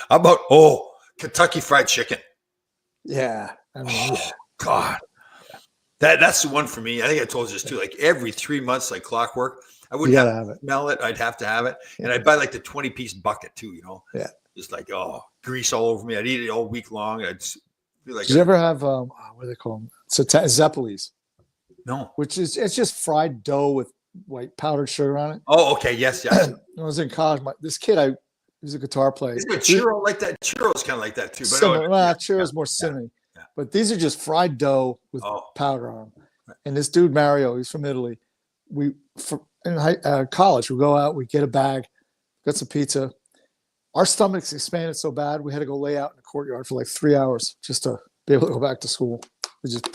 How about Kentucky Fried Chicken? Yeah. I mean, yeah. God. That's the one for me. I think I told you this too. Like every 3 months, like clockwork, I wouldn't gotta have to have it. smell it. I'd have to have it. And I'd buy like the 20-piece bucket too, Yeah. Just like, grease all over me. I'd eat it all week long. I'd feel like Did you ever have what do they call them? Zeppelis, no. which is it's just fried dough with white powdered sugar on it. Oh, okay. Yes. When I was in college, this kid, he's a guitar player. Isn't a churro like that? Churro's kind of like that too. But Churro's more cinnamon. Yeah. But these are just fried dough with powder on them. And this dude Mario, he's from Italy. In college, we go out, we get a bag, got some pizza. Our stomachs expanded so bad, we had to go lay out in the courtyard for like 3 hours just to be able to go back to school. We just.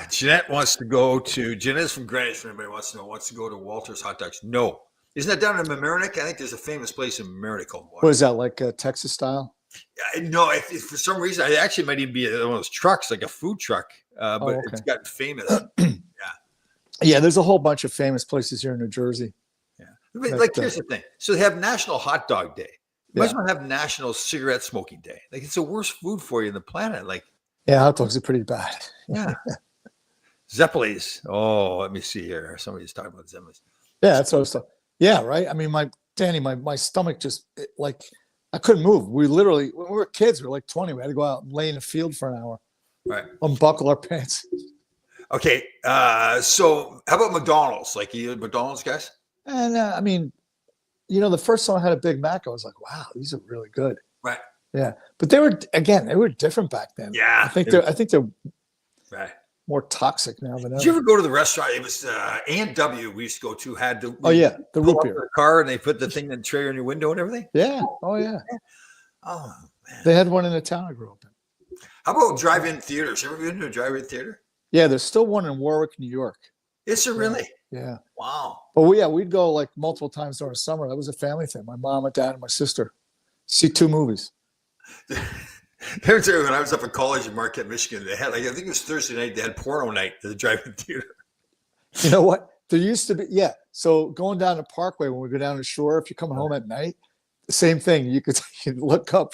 Jeanette wants to go to. Jeanette's from Greenwich. If anybody wants to go to Walter's Hot Dogs. No, isn't that down in Mamaroneck? I think there's a famous place in Mamaroneck called Walter's. What is that, like Texas style? No, if for some reason, it actually might even be one of those trucks, like a food truck, but it's gotten famous. Yeah, there's a whole bunch of famous places here in New Jersey. Yeah, like here's the thing. So they have National Hot Dog Day. Might as well have National Cigarette Smoking Day. Like it's the worst food for you in the planet. Like, yeah, hot dogs are pretty bad. Yeah. Zeppelis. Oh, let me see here. Somebody's talking about Zeppelis. Yeah, that's what I was talking. Yeah, right. I mean, my stomach just like I couldn't move. We literally, when we were kids, we were like 20. We had to go out and lay in the field for an hour, Right. unbuckle our pants. Okay. So how about McDonald's? Like you McDonald's guys? And I mean, the first time I had a Big Mac, I was like, wow, these are really good. Right. Yeah, but they were different back then. Yeah. I think they're right. more toxic now than Did you ever. ever go to the restaurant? It was A&W we used to go to had the Oh yeah, the pull root up beer. the car and they put the thing in the tray on your window and everything. Yeah. Oh yeah. Oh man. They had one in the town I grew up in. How about drive-in theaters? Ever been to a drive-in theater? Yeah, there's still one in Warwick, New York. Is there really? Yeah. Wow. But we'd go like multiple times during summer. That was a family thing. My mom, my dad, and my sister see 2 movies. There's when I was up in college in Marquette, Michigan, they had I think it was Thursday night, they had porno night at the drive-in theater. You know what? There used to be, yeah. So going down the Parkway when we go down the shore, if you're coming home at night, the same thing. You'd look up,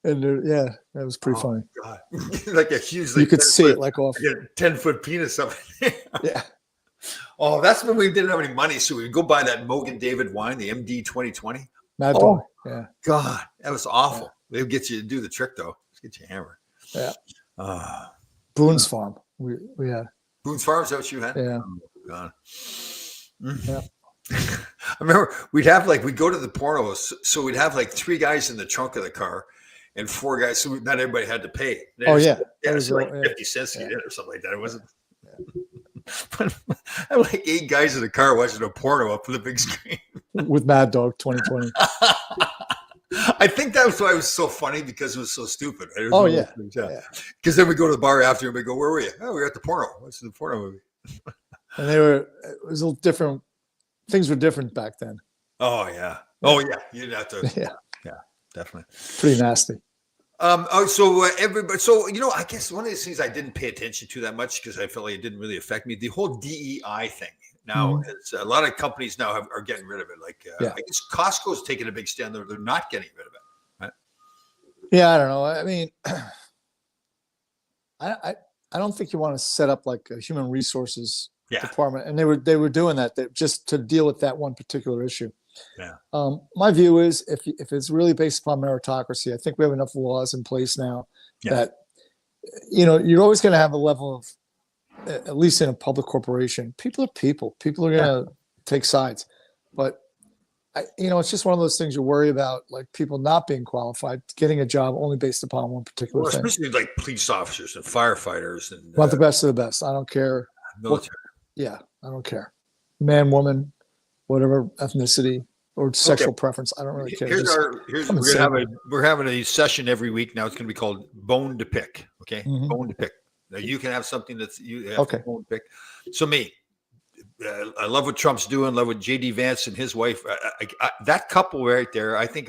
and that was pretty funny. God. Like a huge, You could see it like off. 10-foot penis up in there. Yeah. Oh, that's when we didn't have any money, so we'd go buy that Mogan David wine, the MD 2020. Mad Oh. Dog. Yeah. God, that was awful. They would get you to do the trick though. Get you hammered. Yeah. Boone's Farm. We had. Boone's Farm, is that what you had? Yeah. Oh, God. Yeah. I remember we'd go to the pornos, so we'd have like 3 guys in the trunk of the car and 4 guys, so not everybody had to pay. Oh yeah. Yeah, That it's like 50 cents to get in or something like that. It wasn't. But I had like 8 guys in the car watching a porno up on the big screen. With Mad Dog 2020. I think that was why it was so funny because it was so stupid. Right? Oh yeah. Because then we go to the bar after and we go, where were you? Oh, we were at the porno. What's the porno movie? And it was a little different. Things were different back then. Oh yeah. Oh yeah. You didn't have to. Yeah. Yeah, definitely. Pretty nasty. Everybody. So I guess one of these things I didn't pay attention to that much because I felt like it didn't really affect me. The whole DEI thing. Now, it's, a lot of companies now are getting rid of it. Like I guess Costco's taking a big stand. They're not getting rid of it. Right? Yeah, I don't know. I mean, I don't think you want to set up like a human resources department, and they were doing that just to deal with that one particular issue. Yeah. My view is if it's really based upon meritocracy, I think we have enough laws in place now that you're always going to have a level of, at least in a public corporation, people are people. People are going to take sides, but it's just one of those things you worry about, like people not being qualified, getting a job only based upon one particular thing. Especially like police officers and firefighters and want the best of the best. I don't care. Military. I don't care. Man, woman, whatever ethnicity or sexual preference. I don't really care. We're having a session every week now. It's going to be called Bone to Pick. Okay, Bone to Pick. Now you can have something that's you have bone to pick. So I love what Trump's doing. Love what JD Vance and his wife. That couple right there, I think,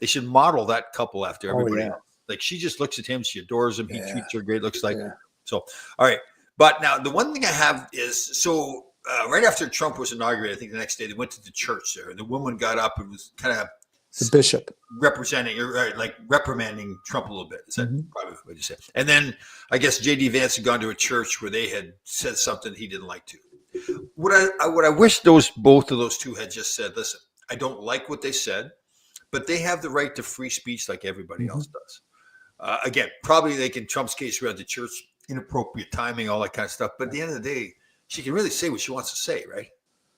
they should model that couple after everybody else. Like she just looks at him, she adores him. He treats her great. Looks like so. All right, but now the one thing I have is right after Trump was inaugurated, I think the next day they went to the church there, and the woman got up and was kind of the bishop representing or like reprimanding Trump a little bit. Is that probably what you said? And then I guess JD Vance had gone to a church where they had said something he didn't like to. What I wish both of those two had just said, listen, I don't like what they said, but they have the right to free speech like everybody else does. Again, probably they can Trump's case around the church, inappropriate timing, all that kind of stuff. But at the end of the day, she can really say what she wants to say, right?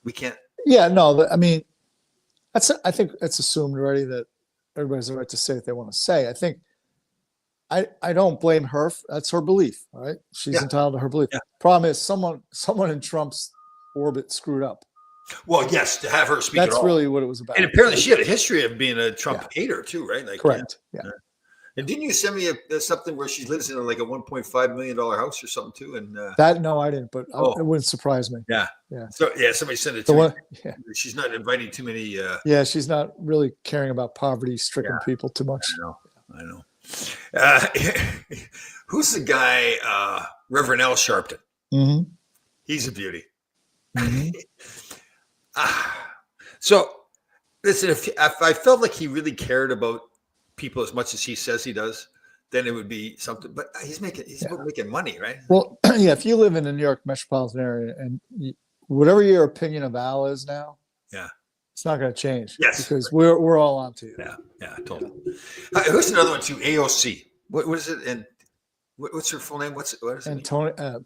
We can't. Yeah, no, I mean, I think it's assumed already that everybody has the right to say what they want to say. I think I don't blame her. That's her belief, right? She's entitled to her belief. Yeah. Problem is someone in Trump's orbit screwed up. Well, yes, to have her speak. That's really what it was about. And apparently she had a history of being a Trump hater too, right? Like, correct. Yeah. And didn't you send me something where she lives in like a $1.5 million house or something too? And no, I didn't, but it wouldn't surprise me. Yeah. Yeah. So somebody sent it to me. She's not inviting too many. She's not really caring about poverty-stricken people too much. I know. Who's the guy? Reverend Al Sharpton. Mm-hmm. He's a beauty. Mm-hmm. So listen, if I felt like he really cared about people as much as he says he does, then it would be something. But he's making money, right? Well, yeah, if you live in the New York metropolitan area and whatever your opinion of Al is now, Yeah. it's not going to change. Yes. Because we're all on to you. Yeah, totally. Who's another one too? AOC. What is it? And what's her full name? What is it? Antonio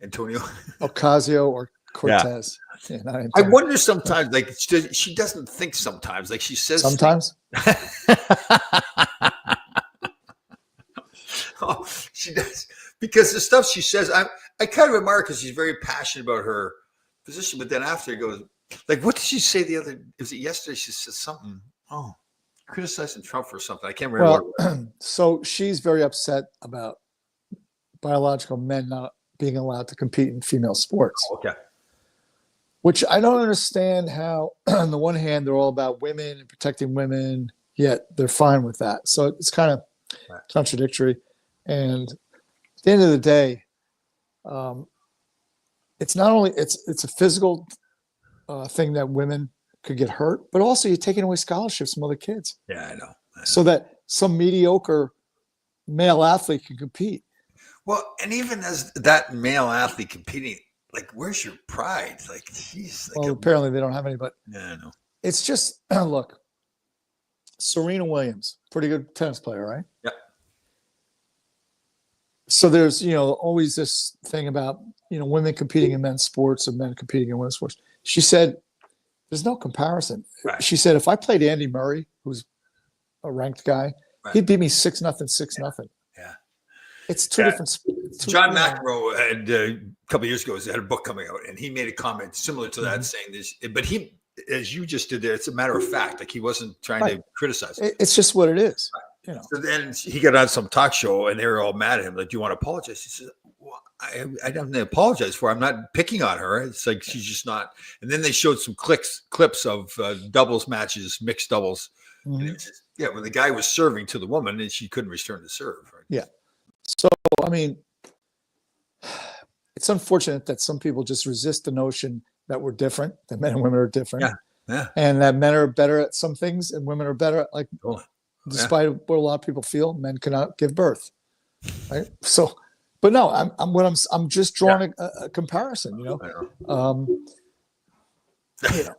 Antonio. Ocasio or Cortez. Yeah, not I Antonio. wonder sometimes, like she doesn't think sometimes, like she says Sometimes. Oh, she does, because the stuff she says, I kind of admire, because she's very passionate about her position. But then after it goes, like, what did she say the other? Was it yesterday? She said something. Oh, criticizing Trump for something. I can't remember. Well, so she's very upset about biological men not being allowed to compete in female sports. Okay. Which I don't understand how, on the one hand, they're all about women and protecting women, yet they're fine with that. So it's kind of contradictory. And at the end of the day, it's not only it's a physical thing that women could get hurt, but also you're taking away scholarships from other kids. Yeah, I know. So that some mediocre male athlete can compete. Well, and even as that male athlete competing, like, where's your pride? Like, geez. Like, Well, apparently they don't have any, but yeah, I know. it's just look. Serena Williams, pretty good tennis player, right? Yep. So there's, always this thing about, women competing in men's sports and men competing in women's sports. She said, there's no comparison. Right. She said, if I played Andy Murray, who's a ranked guy, Right. he'd beat me 6-0, 6-0. Yeah. It's two different. John McEnroe had a couple of years ago had a book coming out, and he made a comment similar to that, saying this. But he, as you just did there, it's a matter of fact. Like, he wasn't trying to criticize. It's just what it is. So then he got on some talk show, and they were all mad at him. Like, do you want to apologize? He said, well, I don't apologize for. I'm not picking on her. It's like, she's just not. And then they showed some clips of doubles matches, mixed doubles. Mm-hmm. And it was just, when the guy was serving to the woman, and she couldn't return the serve. Right? Yeah. So, I mean, it's unfortunate that some people just resist the notion that we're different, that men and women are different. Yeah. And that men are better at some things and women are better at, like, despite what a lot of people feel, men cannot give birth. Right. So, but no, I'm just drawing a comparison,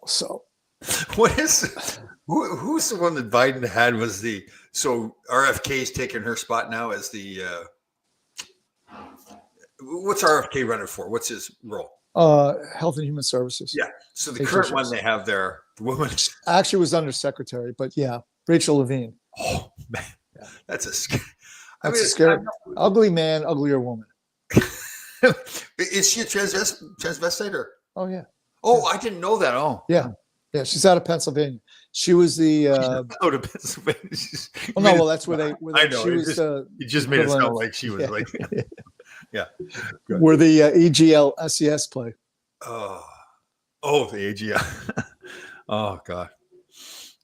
so. What is who's the one that Biden had was so RFK's taking her spot now as the what's RFK running for? What's his role? Health and Human Services. Yeah. So the current one they have there, the woman actually was undersecretary, but yeah, Rachel Levine. Oh man, that's a scary, ugly man, uglier woman. Is she a transvestite or? Oh yeah. Oh, I didn't know that. Oh yeah. Yeah, she's out of Pennsylvania. She was the out of Pennsylvania. Well, that's where they. I know. She was. You just made it sound like she was like. Yeah. Where the EGL SES play. Oh, the AGL. Oh God.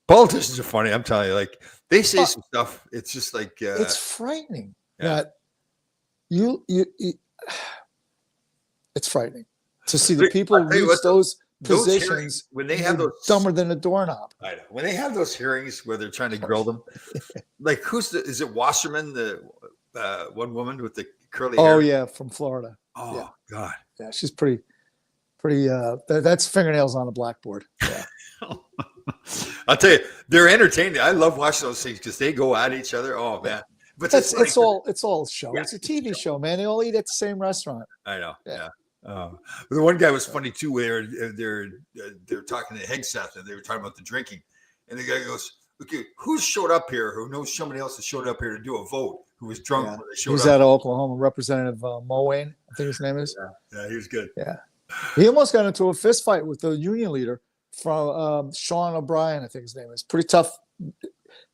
Politicians are funny. I'm telling you, like, they say some stuff. It's just like it's frightening that you. It's frightening to see the people reach those positions hearings, when they have those dumber than a doorknob. I know. When they have those hearings where they're trying to grill them, like, is it Wasserman, the one woman with the curly hair? Oh yeah, from Florida. Oh yeah. God. Yeah, she's pretty. That's fingernails on a blackboard. Yeah. I'll tell you, they're entertaining. I love watching those things because they go at each other. Oh man. But it's all show. Yeah. It's a TV show, man. They all eat at the same restaurant. I know. Yeah. The one guy was funny too, where they're talking to Hegseth and they were talking about the drinking, and the guy goes, "Okay, who showed up here? Who knows somebody else that showed up here to do a vote? Who was drunk when they showed up?" He's out of Oklahoma, Representative Mo Wayne, I think his name is. Yeah, he was good. Yeah, he almost got into a fist fight with the union leader from Sean O'Brien, I think his name is. Pretty tough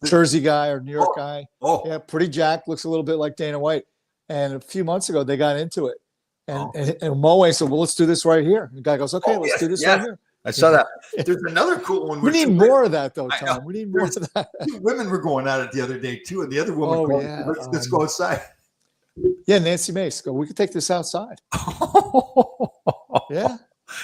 Jersey guy or New York guy. Oh, yeah, pretty jacked. Looks a little bit like Dana White. And a few months ago, they got into it. And Mo Wayne said, "Well, let's do this right here." And the guy goes, "Okay, let's do this right here." I saw that. There's another cool one. We need more of that, though, Tom. We need more of that. Women were going at it the other day too, and the other woman called, let's go outside. Yeah, Nancy Mace. Go. We could take this outside. Yeah,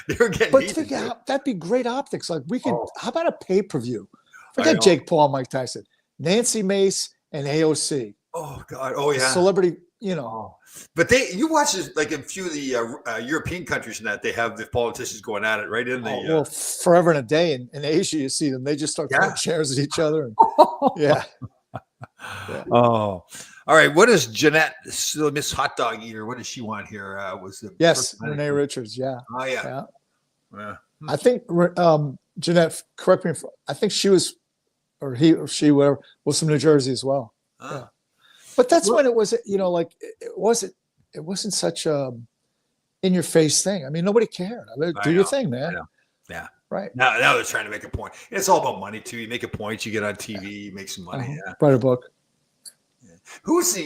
they're getting. But figure out that'd be great optics. Like we could. How about a pay-per-view? Forget Jake Paul, Mike Tyson, Nancy Mace, and AOC. Oh God. Oh yeah. Celebrity, you know. Oh. But you watch this, like in a few of the European countries and that they have the politicians going at it right in the. Oh, well, forever and a day in Asia, you see them. They just start throwing Yeah. chairs at each other. And, yeah. Yeah. Oh, all right. What is Jeanette, Miss Hot Dog Eater? What does she want here? Was the Yes, Renee Richards. Yeah. Oh yeah. Yeah. Yeah. I think Jeanette, correct me if I think she was, or he or she, whatever, was from New Jersey as well. Ah. Yeah. But that's when it was, you know, like it wasn't such a in your face thing. I mean, nobody cared. I mean, do your thing, man. Yeah. Right. Now they're trying to make a point. It's all about money too. You make a point, you get on TV, you make some money. Yeah. Write a book. Yeah. Who was the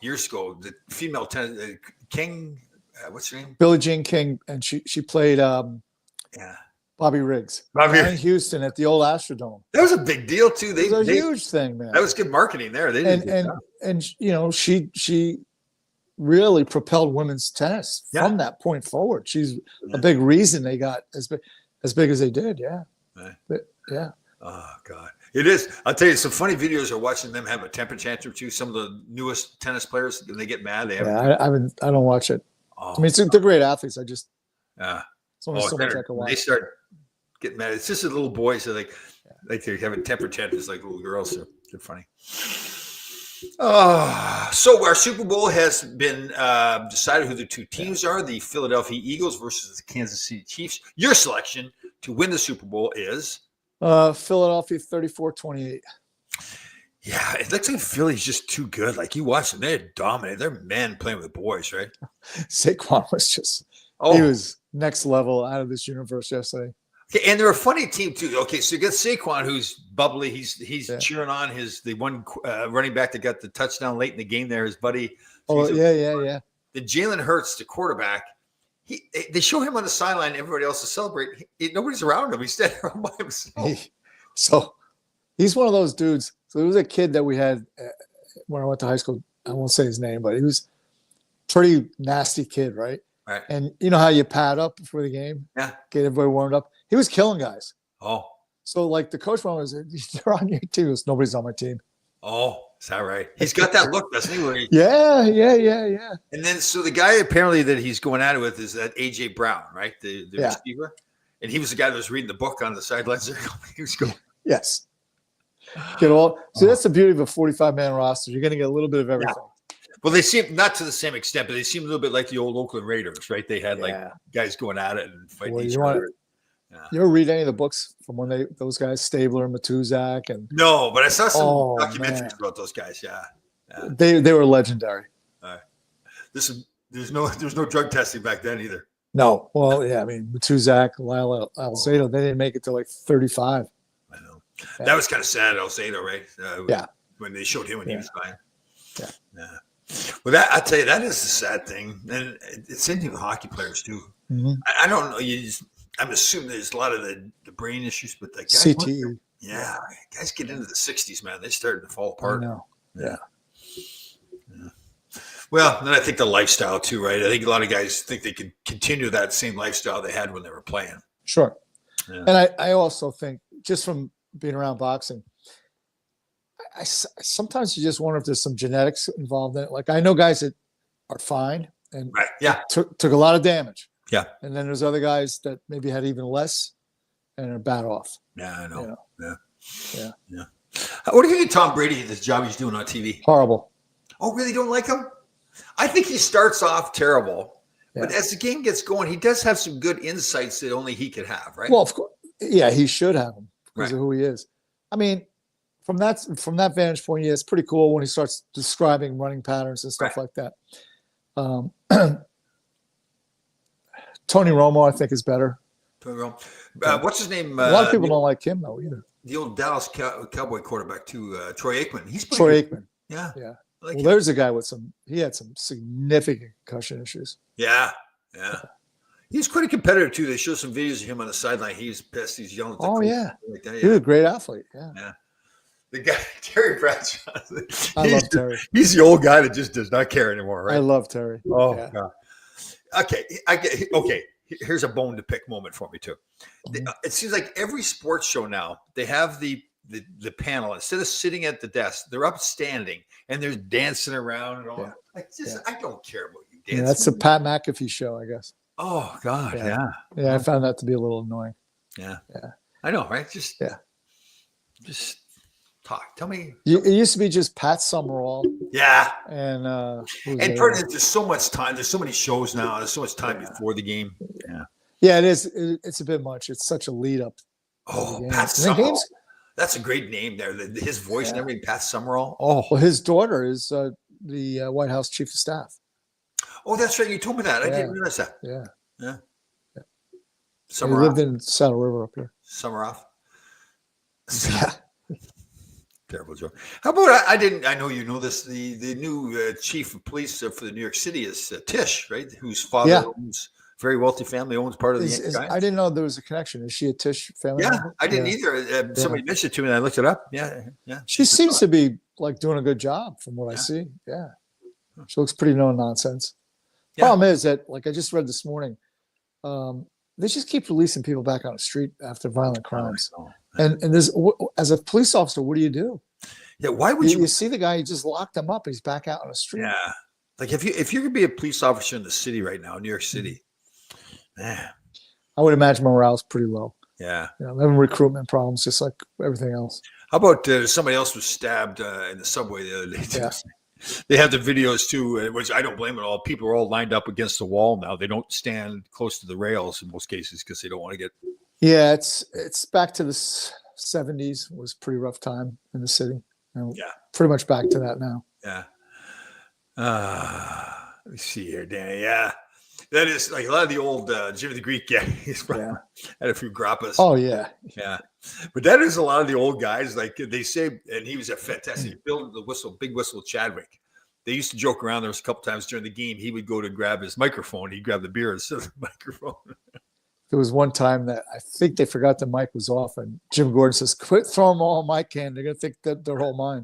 years ago the female tennis King? What's her name? Billie Jean King, and she played Yeah. Bobby Riggs. Bobby In Houston at the old Astrodome. That was a big deal too. It was a huge thing, man. That was good marketing there. They did and you know, she really propelled women's tennis from that point forward. She's a big reason they got as big as they did. Yeah. Right. But, yeah. Oh God, it is. I'll tell you, some funny videos are watching them have a temper tantrum too. Some of the newest tennis players, when they get mad, they have. Yeah, I don't watch it. Oh, I mean, they're great athletes. I just yeah. it's only so much I can watch. They start getting mad. It's just a little boys. So like they're having temper tantrums like little girls. So they're funny. So our Super Bowl has been decided who the two teams are: the Philadelphia Eagles versus the Kansas City Chiefs. Your selection to win the Super Bowl is Philadelphia 34-28. Yeah, it looks like Philly's just too good. Like you watch them, they're dominant. They're men playing with boys, right? Saquon was just he was next level out of this universe yesterday. Okay, and they're a funny team too. Okay, so you got Saquon, who's bubbly. He's cheering on the one running back that got the touchdown late in the game there, his buddy. So yeah. Then Jalen Hurts, the quarterback, they show him on the sideline. Everybody else to celebrate. Nobody's around him. He's standing around by himself. So he's one of those dudes. So there was a kid that we had when I went to high school. I won't say his name, but he was a pretty nasty kid, right? Right. And you know how you pad up before the game? Yeah. Get everybody warmed up. He was killing guys. Oh. So like the coach was, they're on your team. Goes, nobody's on my team. Oh, is that right? He's got that look, doesn't he? Yeah. And then so the guy apparently that he's going at it with is that AJ Brown, right? The receiver. And he was the guy that was reading the book on the sidelines. He was going. Yes. Get all. So that's the beauty of a 45-man roster. You're going to get a little bit of everything. Yeah. Well, they seem not to the same extent, but they seem a little bit like the old Oakland Raiders, right? They had like guys going at it and fighting each other. You ever read any of the books from when those guys, Stabler, Matuzak, and no, but I saw some documentaries about those guys. Yeah. They were legendary. There's no drug testing back then either. No, well, yeah, I mean Matuzak, Lyle Alzado, they didn't make it to like 35. I know that was kind of sad, Alzado, right? When they showed him when he was fine. Yeah. Well, that I tell you, that is the sad thing, and it's same thing with hockey players too. Mm-hmm. I don't know. I'm assuming there's a lot of the brain issues, but the guys, CTE. Yeah, guys get into the 60s, man. They started to fall apart. I know. Yeah. Well, then I think the lifestyle too, right? I think a lot of guys think they can continue that same lifestyle they had when they were playing. Sure. Yeah. And I also think, just from being around boxing, I sometimes you just wonder if there's some genetics involved in it. Like I know guys that are fine and took a lot of damage. Yeah. And then there's other guys that maybe had even less and are bad off. Yeah, I know. You know? Yeah. What do you think of Tom Brady, this job he's doing on TV? Horrible. Oh, really don't like him? I think he starts off terrible, but as the game gets going, he does have some good insights that only he could have, right? Well, of course. Yeah, he should have them because of who he is. I mean, from that vantage point, it's pretty cool when he starts describing running patterns and stuff like that. Tony Romo, I think, is better. Tony Romo. What's his name? A lot of people don't like him, though, either. The old Dallas Cowboy quarterback, too, Troy Aikman. He's Troy Aikman. Yeah. Well, there's a guy with he had some significant concussion issues. Yeah. He's quite a competitor, too. They show some videos of him on the sideline. He's pissed. He's yelling at the coach. Like that. He was a great athlete. Yeah. The guy, Terry Bradshaw. I love Terry. He's the old guy that just does not care anymore, right? I love Terry. Oh, God. Okay. Here's a bone to pick moment for me, too. It seems like every sports show now, they have the the panel, instead of sitting at the desk, they're up standing and they're dancing around and all. Yeah. Like, just I don't care about you Yeah, dancing. that's the Pat McAfee show, I guess. Oh God, yeah. Yeah, I found that to be a little annoying. Yeah. Yeah. I know, right? Just talk. Tell me. It used to be just Pat Summerall Yeah. and And part of it, there's so much time. There's so many shows now. There's so much time before the game. Yeah. Yeah, it is. It's a bit much. It's such a lead up. Oh, Pat Summerall. That's a great name there. His voice and everything. Pat Summerall. Oh, well, his daughter is the White House chief of staff. Oh, that's right. You told me that. I didn't realize that. Yeah. Yeah. He lived in Saddle River up here. Summer off. Yeah. Terrible joke. How about I know you know this. The new chief of police for the New York City is Tish, right? Whose father owns very wealthy family, owns part of the Yankees. I didn't know there was a connection. Is she a Tish family member? I didn't either. Somebody mentioned it to me and I looked it up. Yeah. She seems to be like doing a good job from what I see. Yeah. She looks pretty no nonsense. Problem is that, like I just read this morning, they just keep releasing people back on the street after violent crimes. And there's, as a police officer, what do you do? Yeah, why would you see the guy? You just locked him up. He's back out on the street. Yeah, like if you're gonna be a police officer in the city right now, New York City, man, I would imagine morale's pretty low. Yeah, they're having recruitment problems, just like everything else. How about somebody else was stabbed in the subway the other day? Yeah. They have the videos too, which I don't blame at all. People are all lined up against the wall now. They don't stand close to the rails in most cases because they don't want to get. Yeah, it's back to the 70s. It was a pretty rough time in the city. And pretty much back to that now. Yeah. Let me see here, Danny. Yeah, that is like a lot of the old Jimmy the Greek guy. He's had a few grappas. Oh yeah, yeah. But that is a lot of the old guys. Like they say, and he was a fantastic. Bill the Whistle, Big Whistle Chadwick. They used to joke around. There was a couple times during the game he would go to grab his microphone. He'd grab the beer instead of the microphone. There was one time that I think they forgot the mic was off, and Jim Gordon says, "Quit throwing them all in my can. They're gonna think that they're all mine."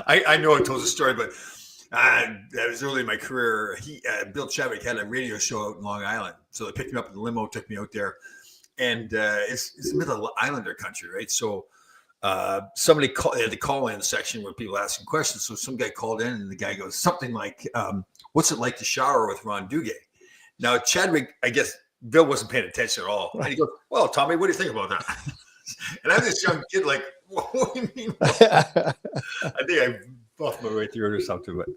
I know I told the story, but that was early in my career. Bill Chadwick had a radio show out in Long Island, so they picked me up in the limo, took me out there, and it's the middle of Islander country, right? So somebody they had the call-in section where people asking questions. So some guy called in, and the guy goes something like, "What's it like to shower with Ron Duguay?" Now, Chadwick, I guess Bill wasn't paying attention at all. And he goes, "Well, Tommy, what do you think about that?" And I'm this young kid, like, what do you mean? I think I buffed my way through it or something. But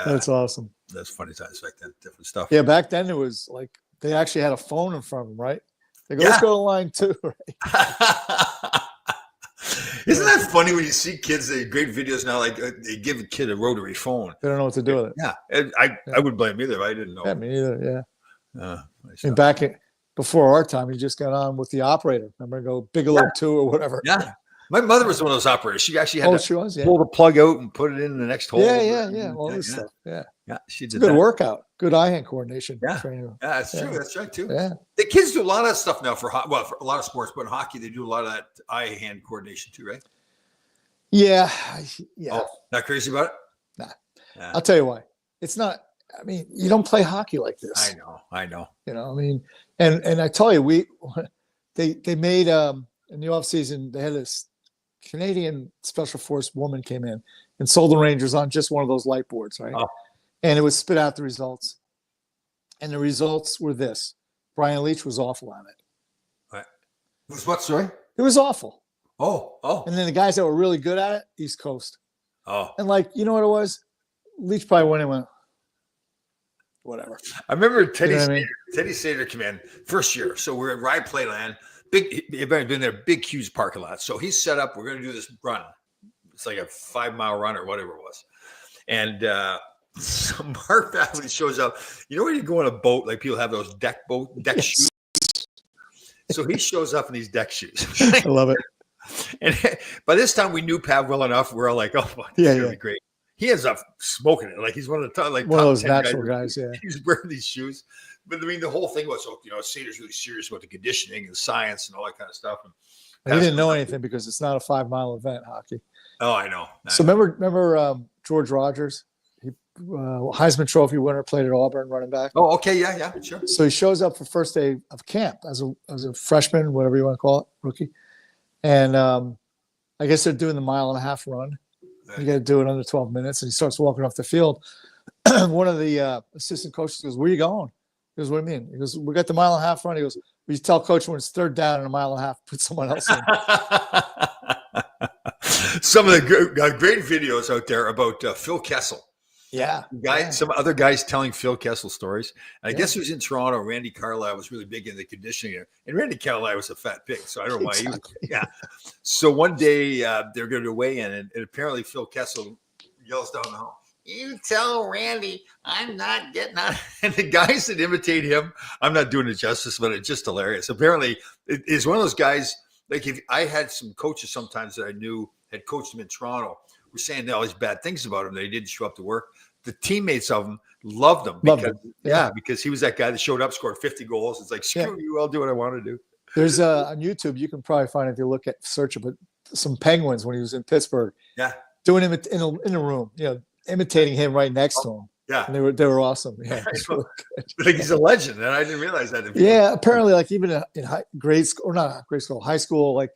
that's awesome. That's funny times back then. Different stuff. Yeah, back then it was like they actually had a phone in front of them, right? They go, let's go to line 2, right? Isn't that funny when you see kids? They great videos now. Like they give a kid a rotary phone. They don't know what to do with it. Yeah, and I wouldn't blame either if I didn't know. Yeah, me either. Yeah. And before our time, you just got on with the operator. Remember, go Bigelow 2 or whatever. Yeah. My mother was one of those operators. She actually had to pull the plug out and put it in the next hole. Yeah. All this stuff. Yeah. She did good workout. Good eye-hand coordination. Yeah, that's true. That's right too. Yeah. The kids do a lot of that stuff now for a lot of sports, but in hockey they do a lot of that eye-hand coordination too, right? Yeah. Oh, not crazy about it? Nah. I'll tell you why. It's not. I mean, you don't play hockey like this. I know. You know, I mean, and I tell you, they made in the offseason, they had this Canadian Special Force woman came in and sold the Rangers on just one of those light boards, right? Oh. And it would spit out the results. And the results were this. Brian Leach was awful on it. Right. Was what, sorry? It was awful. Oh. And then the guys that were really good at it, East Coast. Oh. And like, you know what it was? Leach probably went and went, whatever. I remember Teddy Sater came in first year. So we're at Rye Playland. You've been there, big, huge parking lot. So he's set up. We're going to do this run. It's like a 5-mile run or whatever it was. And so Mark Bagley shows up. You know when you go on a boat, like people have those deck shoes? So he shows up in these deck shoes. I love it. And by this time, we knew Pav well enough. We're all like, "Oh, this is gonna be great." He ends up smoking it. Like he's one of the top, one of those natural guys. Yeah, he's wearing these shoes. But I mean, the whole thing was, Sater's really serious about the conditioning and science and all that kind of stuff. And he didn't know anything because it's not a 5-mile event, hockey. Oh, I know. So remember George Rogers? He Heisman Trophy winner, played at Auburn, running back. Oh, okay, yeah, sure. So he shows up for first day of camp as a freshman, whatever you want to call it, rookie. And I guess they're doing the 1.5 mile run. You got to do it under 12 minutes. And he starts walking off the field. One of the assistant coaches goes, "Where are you going?" He goes, "What do you mean?" He goes, "We got the 1.5 mile run." He goes, "We tell coach when it's 3rd down and a 1.5 mile, put someone else in." Some of the great videos out there about Phil Kessel. Yeah. Some other guys telling Phil Kessel stories. And I Yeah. guess it was in Toronto. Randy Carlisle was really big in the conditioning, and Randy Carlisle was a fat pig, so I don't know why Exactly. he. Yeah. So one day they're going to weigh in, and apparently Phil Kessel yells down the hall, "You tell Randy I'm not getting on." And the guys that imitate him, I'm not doing it justice, but it's just hilarious. Apparently, it is one of those guys. Like, if I had some coaches sometimes that I knew had coached him in Toronto, were saying all these bad things about him. They didn't show up to work. The teammates of him loved him because, because he was that guy that showed up, scored 50 goals. It's like, screw you, I'll do what I want to do. There's on YouTube, you can probably find, if you look at search it, but some Penguins when he was in Pittsburgh. Yeah. Doing him in a room, imitating him right next to him. Yeah. And they were awesome. Yeah. Really like, he's a legend, and I didn't realize that. Yeah. Apparently, like, even in grade school, or not grade school, high school, like,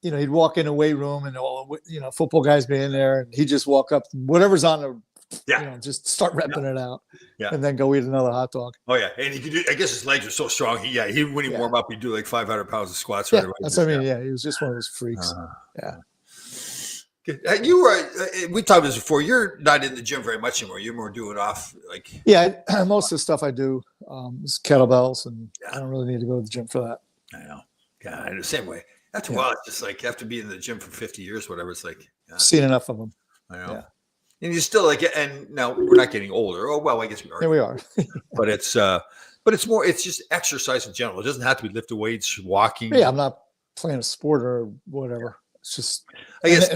he'd walk in a weight room and all, football guys being there, and he'd just walk up, whatever's on the, just start repping it out, and then go eat another hot dog. Oh yeah, and he could do. I guess his legs are so strong. He when he warm up, he'd do like 500 pounds of squats. Yeah, that's what I mean. Yeah, he was just one of those freaks. You were. We talked about this before. You're not in the gym very much anymore. You're more doing off, like. Yeah, most of the stuff I do is kettlebells, and I don't really need to go to the gym for that. I know. Yeah, in the same way. After a while, it's just like, after being in the gym for 50 years, whatever. It's like, seen enough of them. I know. Yeah. And you still like it. And now we're not getting older. Oh, well, I guess we are. Here we are. But it's more, it's just exercise in general. It doesn't have to be lifting weights, walking. Yeah, I'm not playing a sport or whatever. It's just, I guess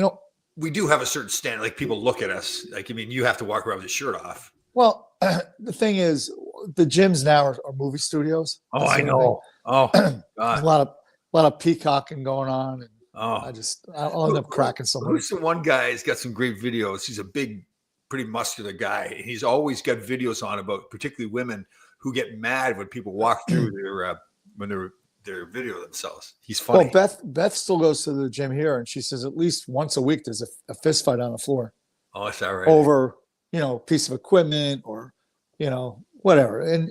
we do have a certain standard. Like, people look at us. Like, I mean, you have to walk around with your shirt off. Well, the thing is, the gyms now are movie studios. Oh, I know. Oh, God. There's a lot of peacocking going on, and I'll end up cracking someone. Who's the one guy? He's got some great videos. He's a big, pretty muscular guy, and he's always got videos on about particularly women who get mad when people walk through their video themselves. He's funny. Well, Beth still goes to the gym here, and she says at least once a week there's a fist fight on the floor. Oh, is that right? Over a piece of equipment or whatever. And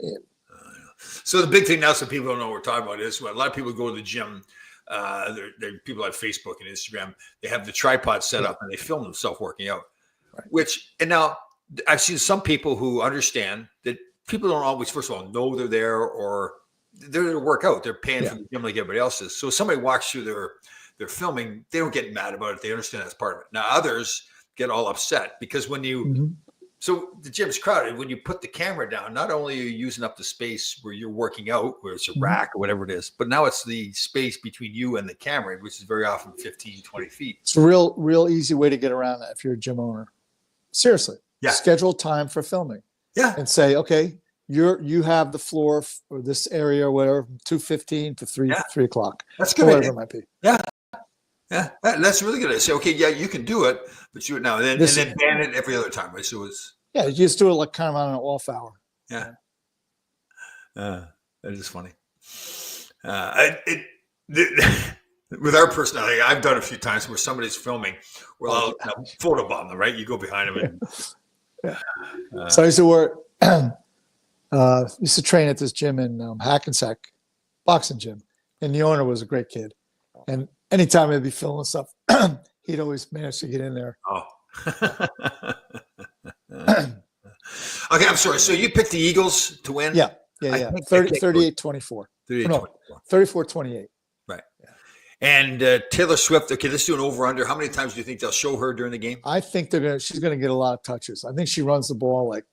so the big thing now, so people don't know what we're talking about, is a lot of people go to the gym. They're people on Facebook and Instagram. They have the tripod set up and they film themselves working out. Right. And now I've seen some people who understand that people don't always, first of all, know they're there, or they're there to work out. They're paying for the gym like everybody else is. So if somebody walks through their filming, they don't get mad about it. They understand that's part of it. Now others get all upset because when you so the gym's crowded. When you put the camera down, not only are you using up the space where you're working out, where it's a rack or whatever it is, but now it's the space between you and the camera, which is very often 15, 20 feet. It's a real easy way to get around that if you're a gym owner. Seriously. Yeah. Schedule time for filming. Yeah. And say, okay, you have the floor or this area or whatever from 2:15 to 3 o'clock. That's good. Whatever it might be. Yeah. Yeah, that's really good. I say, okay, yeah, you can do it, but do it now, and then ban it every other time. Right? So it's you just do it like kind of on an off hour. Yeah, that is funny. With our personality, I've done a few times where somebody's filming, where I'll photobomb them. Right, you go behind them. And, so I used to work. Used to train at this gym in Hackensack, boxing gym, and the owner was a great kid, and anytime I'd be filming stuff, he'd always manage to get in there. Oh. Okay, I'm sorry. So you picked the Eagles to win? Yeah. 38-24. 34-28. Right. Yeah. And Taylor Swift, okay, let's do an over-under. How many times do you think they'll show her during the game? I think she's going to get a lot of touches. I think she runs the ball like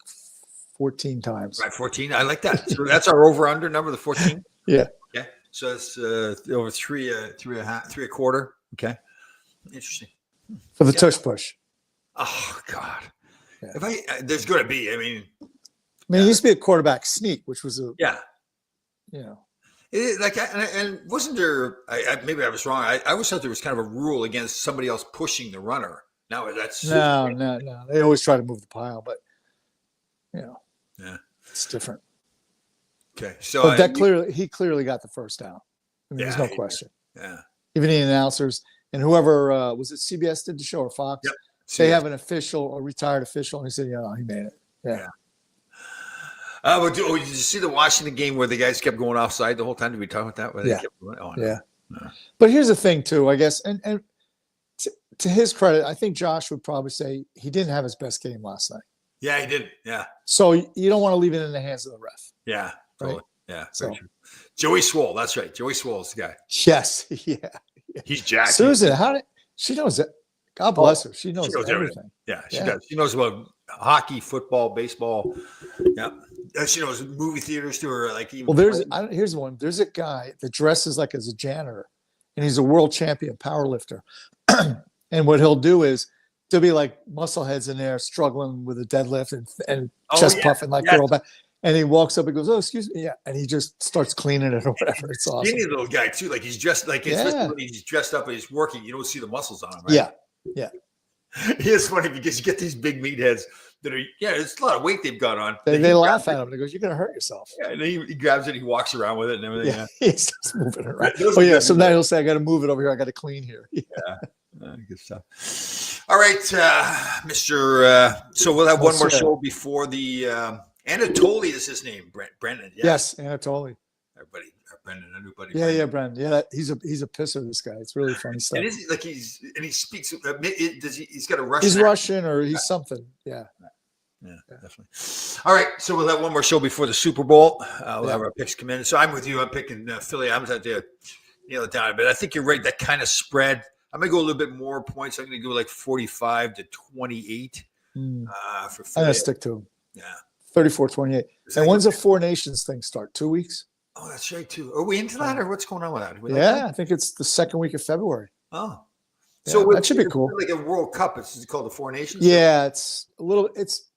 14 times. Right, 14. I like that. So that's our over-under number, the 14? Yeah. Okay. So it's over three a quarter. Okay. Interesting. For the tush push. Oh God. Yeah. There's going to be. I mean, it used to be a quarterback sneak, which was a and wasn't there? Maybe I was wrong. I always thought there was kind of a rule against somebody else pushing the runner. Now that's no. They always try to move the pile, but it's different. Okay, so but he clearly got the first down. I mean, there's no question. Yeah, even the announcers and whoever was it CBS did the show or Fox. Yep. They have an official, a retired official, and he said, "Yeah, he made it." Yeah. Did you see the Washington game where the guys kept going offside the whole time? Did we talk about that? Where they Yeah. kept going? Oh, no. Yeah. No. But here's the thing, too, I guess, and to his credit, I think Josh would probably say he didn't have his best game last night. Yeah, he did. Yeah. So you don't want to leave it in the hands of the ref. Yeah. Totally. Right. Yeah. So- Very true. Joey Swoll. That's right. Joey Swoll is the guy. Yes. Yeah. He's jacked. Susan, how did she knows that? God bless her. She knows, knows everything. Yeah, she Yeah. does. She knows about hockey, football, baseball. Yeah. She knows movie theaters too, or like even. Well, here's one. There's a guy that dresses like as a janitor, and he's a world champion powerlifter. And what he'll do is there'll be like muscle heads in there struggling with a deadlift and chest puffing like they're all back. And he walks up and goes, "Oh, excuse me." Yeah. And he just starts cleaning it or whatever. It's awesome. Skinny little guy too. Like he's dressed like especially when he's dressed up and he's working, you don't see the muscles on him, right? Yeah. Yeah. He is funny because you get these big meatheads that are it's a lot of weight they've got on. They laugh at him. They goes, "You're gonna hurt yourself." Yeah, and he grabs it, he walks around with it and everything. Yeah. He's just moving it around. Those Oh are yeah. good. So now he'll say, "I got to move it over here. I got to clean here." Yeah. Good stuff. All right, Mr. So we'll have one more sir. show before the Anatoly is his name, Brendan. Yeah. Yes, Anatoly. Everybody, Brendan, everybody. Yeah, yeah, Brendan. Yeah, he's a pisser. This guy. It's really funny stuff. And is he like he speaks? He's got a Russian. He's accent? Russian or he's something. Yeah. Yeah, definitely. All right, so we'll have one more show before the Super Bowl. We'll have our picks come in. So I'm with you. I'm picking Philly. I'm going to nail it down, but I think you're right. That kind of spread. I'm going to go a little bit more points. I'm going to go like 45-28 for I'm Philly. going to stick to him. Yeah. 34-28. And when's the Four Nations thing start? 2 weeks? Oh, that's right, too. Are we into that, or what's going on with that? Yeah, I think it's the second week of February. Oh. Yeah, So that should be cool. Like a World Cup. It's called the Four Nations? Yeah, it's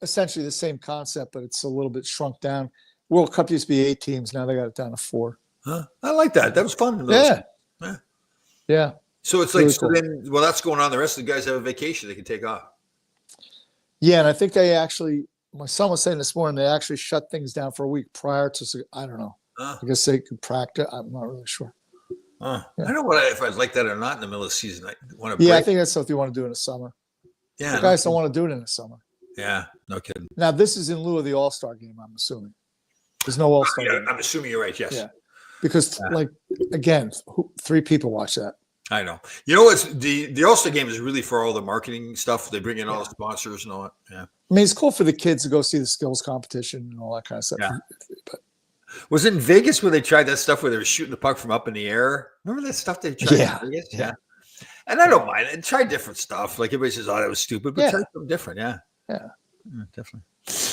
essentially the same concept, but it's a little bit shrunk down. World Cup used to be 8 teams. Now they got it down to 4. Huh? I like that. That was fun. Yeah. Yeah. Yeah. So it's like, Really so cool. then, well, that's going on. The rest of the guys have a vacation they can take off. Yeah, and I think they actually, my son was saying this morning, they actually shut things down for a week prior to, I don't know. Huh. I guess they could practice. I'm not really sure. Huh. Yeah. I don't know if I'd like that or not in the middle of the season. I want to Yeah, I break. think that's something you want to do in the summer. Yeah, The guys don't want to do it in the summer. Yeah, no kidding. Now, this is in lieu of the All-Star game, I'm assuming. There's no All-Star Yeah, game. I'm assuming you're right. Yes. Yeah. Because, like, again, 3 people watch that. I know. You know what's the All-Star game is really for all the marketing stuff. They bring in all the sponsors and all that. Yeah. I mean, it's cool for the kids to go see the skills competition and all that kind of stuff. Yeah. But Was it in Vegas where they tried that stuff where they were shooting the puck from up in the air? Remember that stuff they tried Yeah. in Vegas? Yeah. And I don't mind it. Try different stuff. Like everybody says, oh, that was stupid, but Yeah. try something different. Yeah. Yeah. Definitely.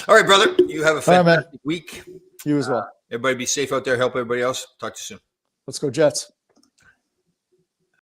All right, brother. You have a All right, man. fantastic week. you as well. Everybody be safe out there. Help everybody else. Talk to you soon. Let's go, Jets.